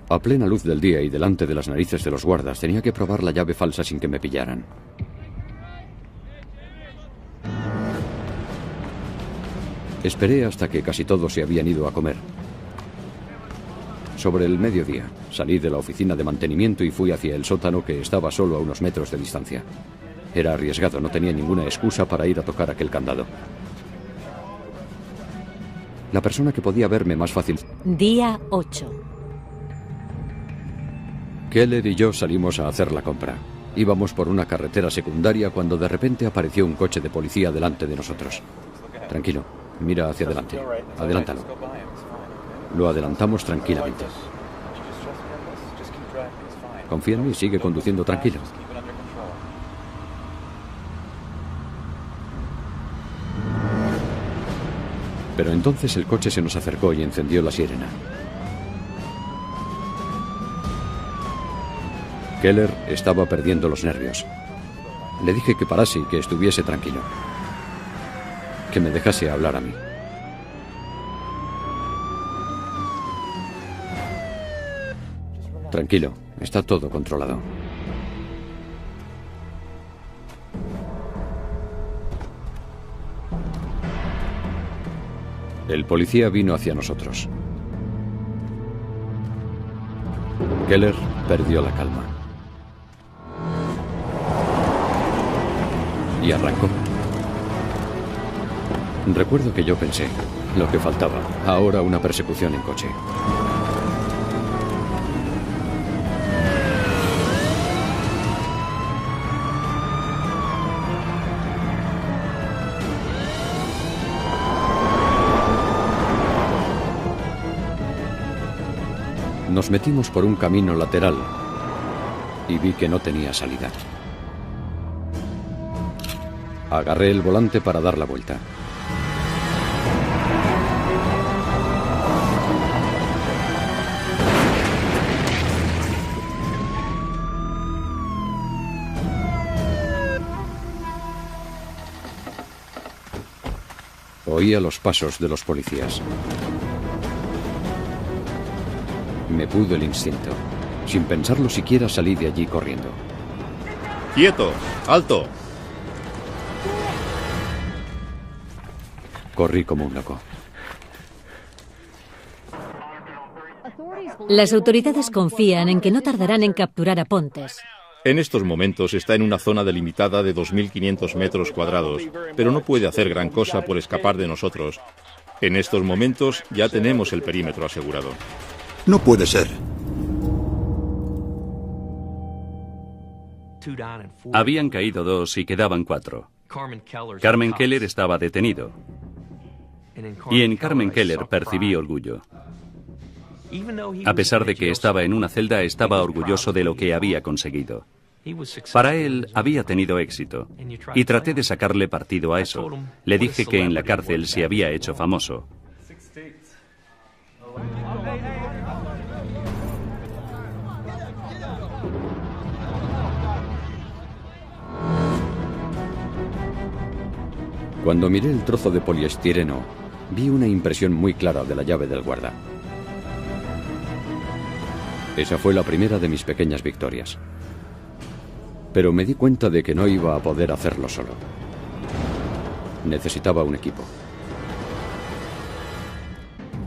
A plena luz del día y delante de las narices de los guardas, tenía que probar la llave falsa sin que me pillaran. Esperé hasta que casi todos se habían ido a comer. Sobre el mediodía, salí de la oficina de mantenimiento y fui hacia el sótano, que estaba solo a unos metros de distancia. Era arriesgado, no tenía ninguna excusa para ir a tocar aquel candado. La persona que podía verme más fácil... Día 8. Keller y yo salimos a hacer la compra. Íbamos por una carretera secundaria cuando de repente apareció un coche de policía delante de nosotros. Tranquilo, mira hacia adelante. Adelántalo. Lo adelantamos tranquilamente. Confía en mí, sigue conduciendo tranquilo. Pero entonces el coche se nos acercó y encendió la sirena. Keller estaba perdiendo los nervios. Le dije que parase y que estuviese tranquilo. Que me dejase hablar a mí. Tranquilo, está todo controlado. El policía vino hacia nosotros. Keller perdió la calma. Y arrancó. Recuerdo que yo pensé, lo que faltaba, ahora una persecución en coche. Nos metimos por un camino lateral y vi que no tenía salida. Agarré el volante para dar la vuelta. Oía los pasos de los policías. Me pudo el instinto. Sin pensarlo siquiera salí de allí corriendo. ¡Quieto! ¡Alto! Corrí como un loco. Las autoridades confían en que no tardarán en capturar a Pontes. En estos momentos está en una zona delimitada de 2.500 metros cuadrados, pero no puede hacer gran cosa por escapar de nosotros. En estos momentos ya tenemos el perímetro asegurado. No puede ser. Habían caído 2 y quedaban 4. Carmen Keller estaba detenido. Y en Carmen Keller percibí orgullo. A pesar de que estaba en una celda, estaba orgulloso de lo que había conseguido. Para él había tenido éxito. Y traté de sacarle partido a eso. Le dije que en la cárcel se había hecho famoso. Cuando miré el trozo de poliestireno, vi una impresión muy clara de la llave del guarda. Esa fue la primera de mis pequeñas victorias. Pero me di cuenta de que no iba a poder hacerlo solo. Necesitaba un equipo.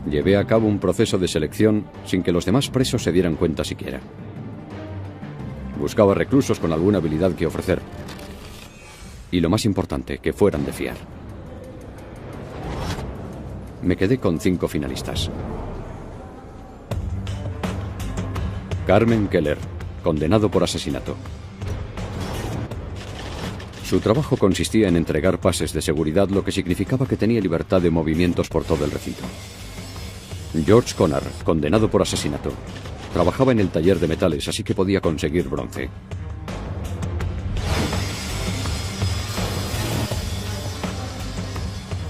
Llevé a cabo un proceso de selección sin que los demás presos se dieran cuenta siquiera. Buscaba reclusos con alguna habilidad que ofrecer. Y lo más importante, que fueran de fiar. Me quedé con 5 finalistas. Carmen Keller, condenado por asesinato. Su trabajo consistía en entregar pases de seguridad, lo que significaba que tenía libertad de movimientos por todo el recinto. George Conard, condenado por asesinato. Trabajaba en el taller de metales, así que podía conseguir bronce.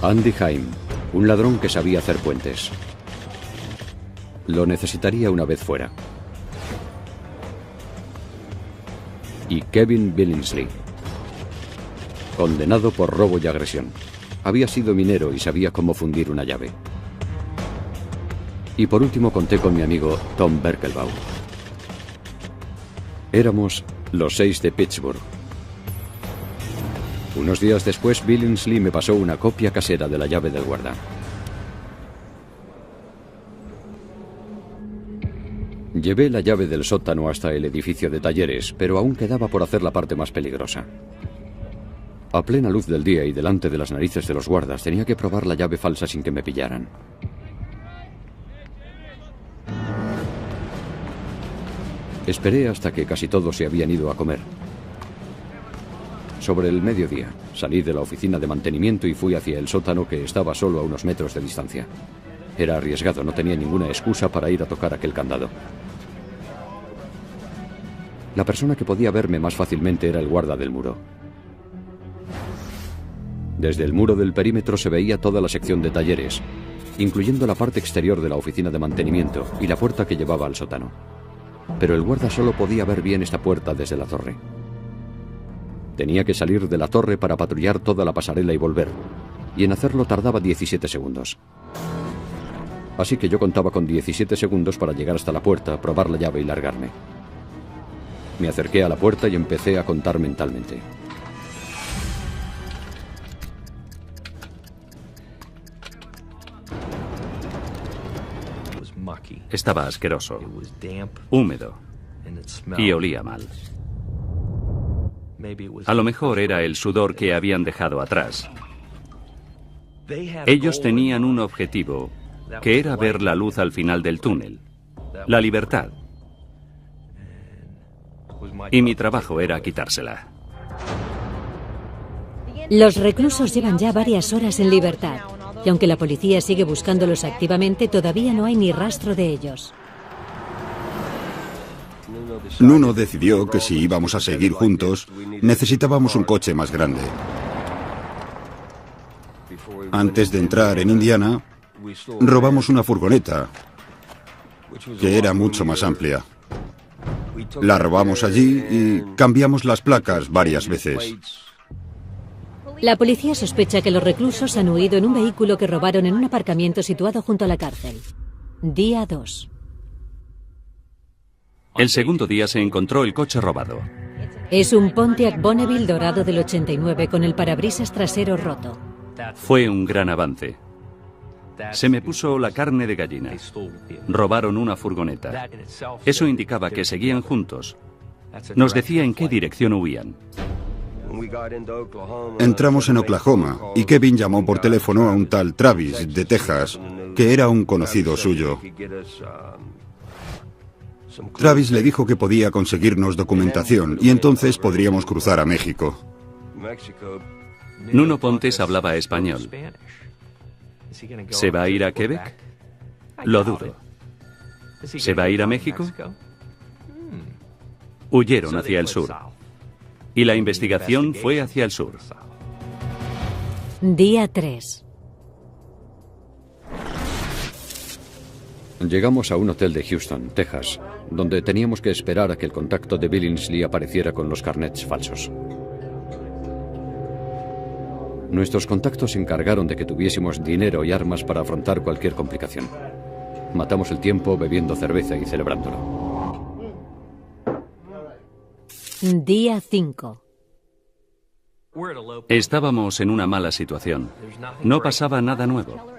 Andy Haim, un ladrón que sabía hacer puentes. Lo necesitaría una vez fuera. Y Kevin Billingsley, condenado por robo y agresión. Había sido minero y sabía cómo fundir una llave. Y por último conté con mi amigo Tom Berkelbaum. Éramos los 6 de Pittsburgh. Unos días después, Billingsley me pasó una copia casera de la llave del guarda. Llevé la llave del sótano hasta el edificio de talleres, pero aún quedaba por hacer la parte más peligrosa. A plena luz del día y delante de las narices de los guardas, tenía que probar la llave falsa sin que me pillaran. Esperé hasta que casi todos se habían ido a comer. Sobre el mediodía, salí de la oficina de mantenimiento y fui hacia el sótano, que estaba solo a unos metros de distancia. Era arriesgado, no tenía ninguna excusa para ir a tocar aquel candado. La persona que podía verme más fácilmente era el guarda del muro. Desde el muro del perímetro se veía toda la sección de talleres, incluyendo la parte exterior de la oficina de mantenimiento y la puerta que llevaba al sótano. Pero el guarda solo podía ver bien esta puerta desde la torre. Tenía que salir de la torre para patrullar toda la pasarela y volver, y en hacerlo tardaba 17 segundos. Así que yo contaba con 17 segundos para llegar hasta la puerta, probar la llave y largarme. Me acerqué a la puerta y empecé a contar mentalmente. Estaba asqueroso, húmedo y olía mal. A lo mejor era el sudor que habían dejado atrás. Ellos tenían un objetivo, que era ver la luz al final del túnel, la libertad. Y mi trabajo era quitársela. Los reclusos llevan ya varias horas en libertad, y aunque la policía sigue buscándolos activamente, todavía no hay ni rastro de ellos. Nuno decidió que si íbamos a seguir juntos, necesitábamos un coche más grande. Antes de entrar en Indiana, robamos una furgoneta, que era mucho más amplia. La robamos allí y cambiamos las placas varias veces. La policía sospecha que los reclusos han huido en un vehículo que robaron en un aparcamiento situado junto a la cárcel. Día 2. El segundo día se encontró el coche robado. Es un Pontiac Bonneville dorado del 89 con el parabrisas trasero roto. Fue un gran avance. Se me puso la carne de gallina. Robaron una furgoneta. Eso indicaba que seguían juntos. Nos decía en qué dirección huían. Entramos en Oklahoma y Kevin llamó por teléfono a un tal Travis de Texas, que era un conocido suyo. Travis le dijo que podía conseguirnos documentación y entonces podríamos cruzar a México. Nuno Pontes hablaba español. ¿Se va a ir a Quebec? Lo dudo. ¿Se va a ir a México? Huyeron hacia el sur. Y la investigación fue hacia el sur. Día 3. Llegamos a un hotel de Houston, Texas, donde teníamos que esperar a que el contacto de Billingsley apareciera con los carnets falsos. Nuestros contactos se encargaron de que tuviésemos dinero y armas para afrontar cualquier complicación. Matamos el tiempo bebiendo cerveza y celebrándolo. Día 5. Estábamos en una mala situación. No pasaba nada nuevo.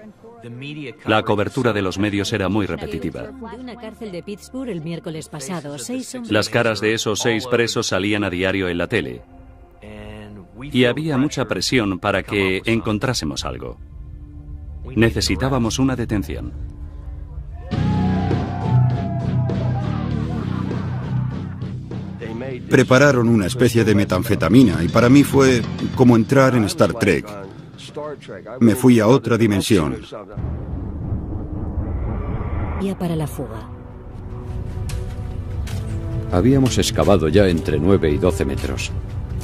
La cobertura de los medios era muy repetitiva. De una cárcel de Pittsburgh el miércoles pasado, 6 hombres... Las caras de esos 6 presos salían a diario en la tele. Y había mucha presión para que encontrásemos algo. Necesitábamos una detención. prepararon una especie de metanfetamina y para mí fue como entrar en Star Trek. Me fui a otra dimensión. Para la fuga. Habíamos excavado ya entre 9 y 12 metros.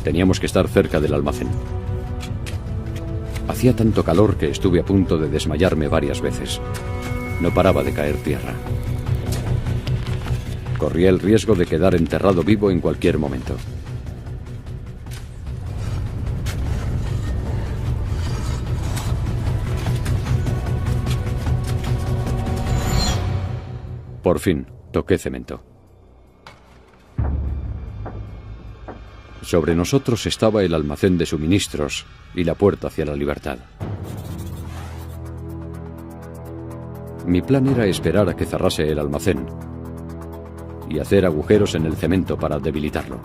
Teníamos que estar cerca del almacén. Hacía tanto calor que estuve a punto de desmayarme varias veces. No paraba de caer tierra. Corría el riesgo de quedar enterrado vivo en cualquier momento. Por fin, toqué cemento. Sobre nosotros estaba el almacén de suministros y la puerta hacia la libertad. Mi plan era esperar a que cerrase el almacén y hacer agujeros en el cemento para debilitarlo.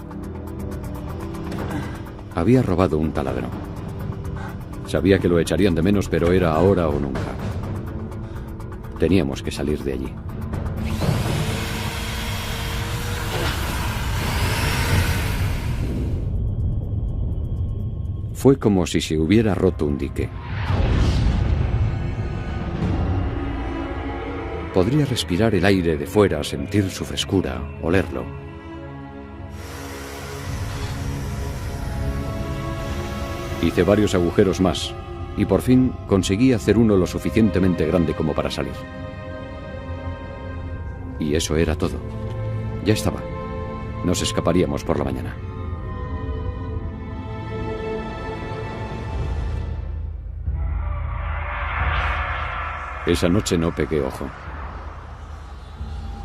Había robado un taladro. Sabía que lo echarían de menos, pero era ahora o nunca. Teníamos que salir de allí. Fue como si se hubiera roto un dique. Podría respirar el aire de fuera, sentir su frescura, olerlo. Hice varios agujeros más y por fin conseguí hacer uno lo suficientemente grande como para salir. Y eso era todo. Ya estaba. Nos escaparíamos por la mañana. Esa noche no pegué ojo.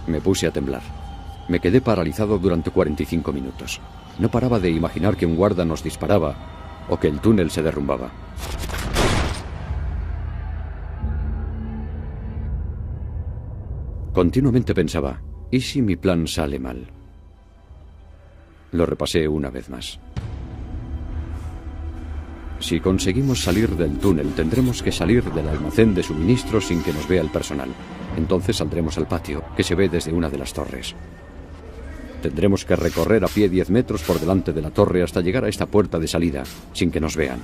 Me puse a temblar. Me quedé paralizado durante 45 minutos. No paraba de imaginar que un guarda nos disparaba o que el túnel se derrumbaba. Continuamente pensaba, ¿y si mi plan sale mal? Lo repasé una vez más. Si conseguimos salir del túnel, tendremos que salir del almacén de suministros sin que nos vea el personal. Entonces saldremos al patio, que se ve desde una de las torres. Tendremos que recorrer a pie 10 metros por delante de la torre hasta llegar a esta puerta de salida, sin que nos vean.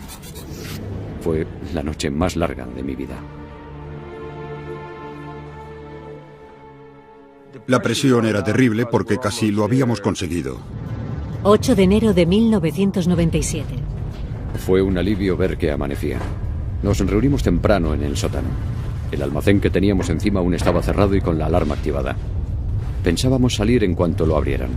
Fue la noche más larga de mi vida. La presión era terrible porque casi lo habíamos conseguido. 8 de enero de 1997. Fue un alivio ver que amanecía. Nos reunimos temprano en el sótano. El almacén que teníamos encima aún estaba cerrado y con la alarma activada. Pensábamos salir en cuanto lo abrieran.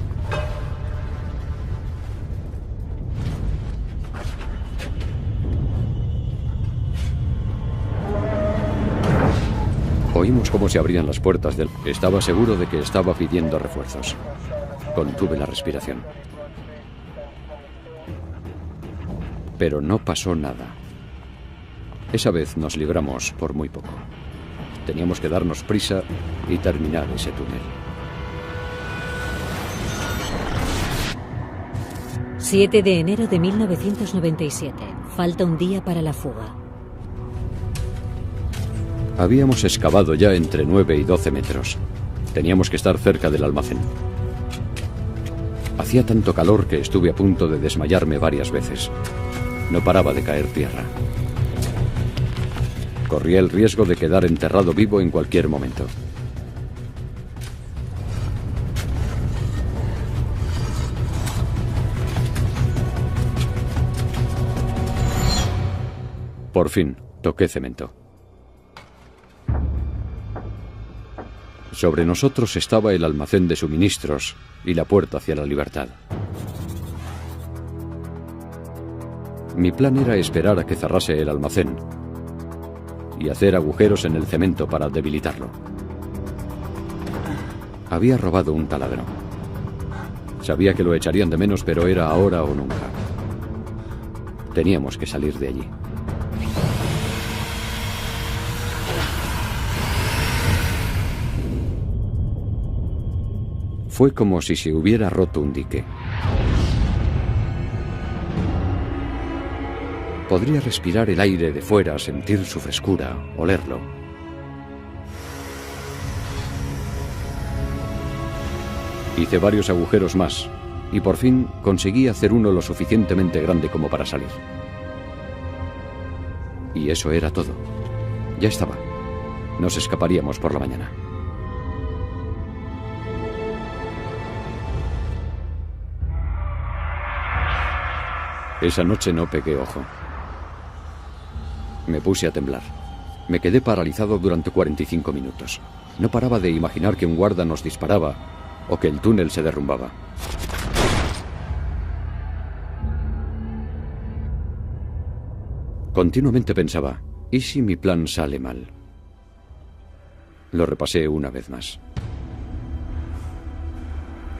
Oímos cómo se abrían las puertas del... Estaba seguro de que estaba pidiendo refuerzos. Contuve la respiración. Pero no pasó nada. Esa vez nos libramos por muy poco. Teníamos que darnos prisa y terminar ese túnel. 7 de enero de 1997. Falta un día para la fuga. Habíamos excavado ya entre 9 y 12 metros. Teníamos que estar cerca del almacén. Hacía tanto calor que estuve a punto de desmayarme varias veces. No paraba de caer tierra. Corría el riesgo de quedar enterrado vivo en cualquier momento. Por fin, toqué cemento. Sobre nosotros estaba el almacén de suministros y la puerta hacia la libertad. Mi plan era esperar a que cerrase el almacén y hacer agujeros en el cemento para debilitarlo. Había robado un taladro. Sabía que lo echarían de menos, pero era ahora o nunca. Teníamos que salir de allí. Fue como si se hubiera roto un dique. Podría respirar el aire de fuera, sentir su frescura, olerlo. Hice varios agujeros más y por fin conseguí hacer uno lo suficientemente grande como para salir. Y eso era todo. Ya estaba. Nos escaparíamos por la mañana. Esa noche no pegué ojo. Me puse a temblar. Me quedé paralizado durante 45 minutos. No paraba de imaginar que un guarda nos disparaba o que el túnel se derrumbaba. Continuamente pensaba, ¿y si mi plan sale mal? Lo repasé una vez más.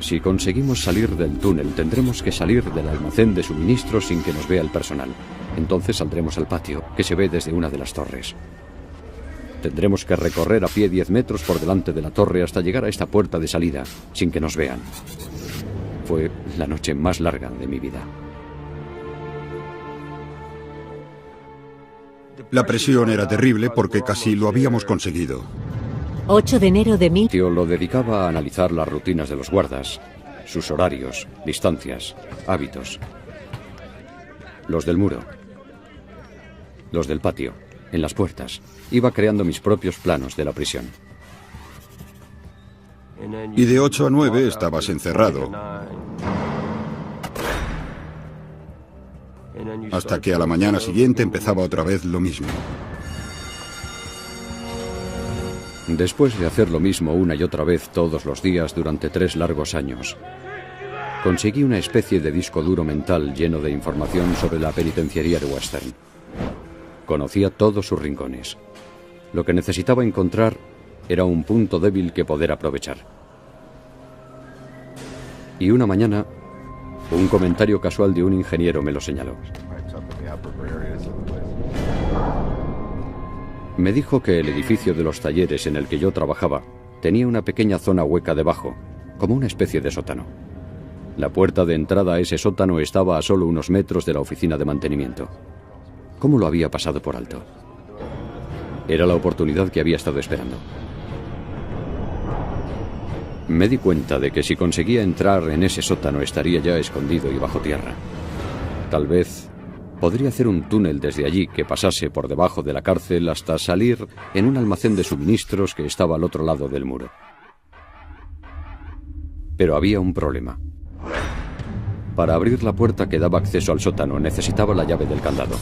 Si conseguimos salir del túnel, tendremos que salir del almacén de suministros sin que nos vea el personal. Entonces saldremos al patio, que se ve desde una de las torres. Tendremos que recorrer a pie 10 metros por delante de la torre hasta llegar a esta puerta de salida, sin que nos vean. Fue la noche más larga de mi vida. La presión era terrible porque casi lo habíamos conseguido. 8 de enero de 1000. Lo dedicaba a analizar las rutinas de los guardas, sus horarios, distancias, hábitos. Los del muro, los del patio, en las puertas. Iba creando mis propios planos de la prisión. Y de 8 a 9 estabas encerrado. Hasta que a la mañana siguiente empezaba otra vez lo mismo. Después de hacer lo mismo una y otra vez todos los días durante 3 largos años, conseguí una especie de disco duro mental lleno de información sobre la penitenciaría de Western. Conocía todos sus rincones. Lo que necesitaba encontrar era un punto débil que poder aprovechar. Y una mañana, un comentario casual de un ingeniero me lo señaló. Me dijo que el edificio de los talleres en el que yo trabajaba tenía una pequeña zona hueca debajo, como una especie de sótano. La puerta de entrada a ese sótano estaba a solo unos metros de la oficina de mantenimiento. ¿Cómo lo había pasado por alto? Era la oportunidad que había estado esperando. Me di cuenta de que si conseguía entrar en ese sótano estaría ya escondido y bajo tierra. Tal vez podría hacer un túnel desde allí que pasase por debajo de la cárcel hasta salir en un almacén de suministros que estaba al otro lado del muro. Pero había un problema. Para abrir la puerta que daba acceso al sótano necesitaba la llave del candado.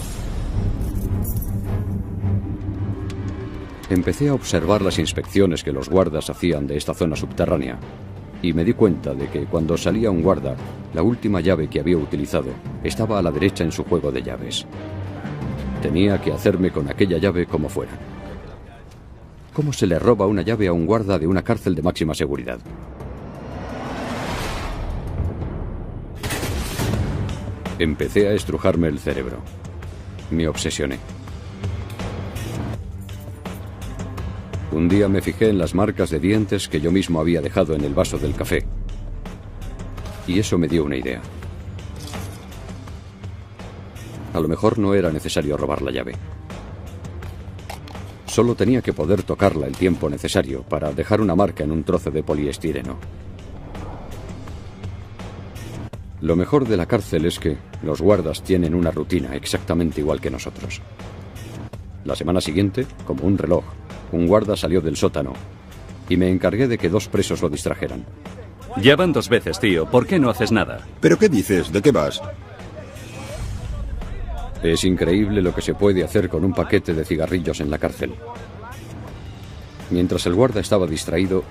Empecé a observar las inspecciones que los guardas hacían de esta zona subterránea y me di cuenta de que cuando salía un guarda, la última llave que había utilizado estaba a la derecha en su juego de llaves. Tenía que hacerme con aquella llave como fuera. ¿Cómo se le roba una llave a un guarda de una cárcel de máxima seguridad? Empecé a estrujarme el cerebro. Me obsesioné. Un día me fijé en las marcas de dientes que yo mismo había dejado en el vaso del café. Y eso me dio una idea. A lo mejor no era necesario robar la llave. Solo tenía que poder tocarla el tiempo necesario para dejar una marca en un trozo de poliestireno. Lo mejor de la cárcel es que los guardas tienen una rutina exactamente igual que nosotros. La semana siguiente, como un reloj, un guarda salió del sótano y me encargué de que 2 presos lo distrajeran. Ya van 2 veces, tío. ¿Por qué no haces nada? ¿Pero qué dices? ¿De qué vas? Es increíble lo que se puede hacer con un paquete de cigarrillos en la cárcel. Mientras el guarda estaba distraído,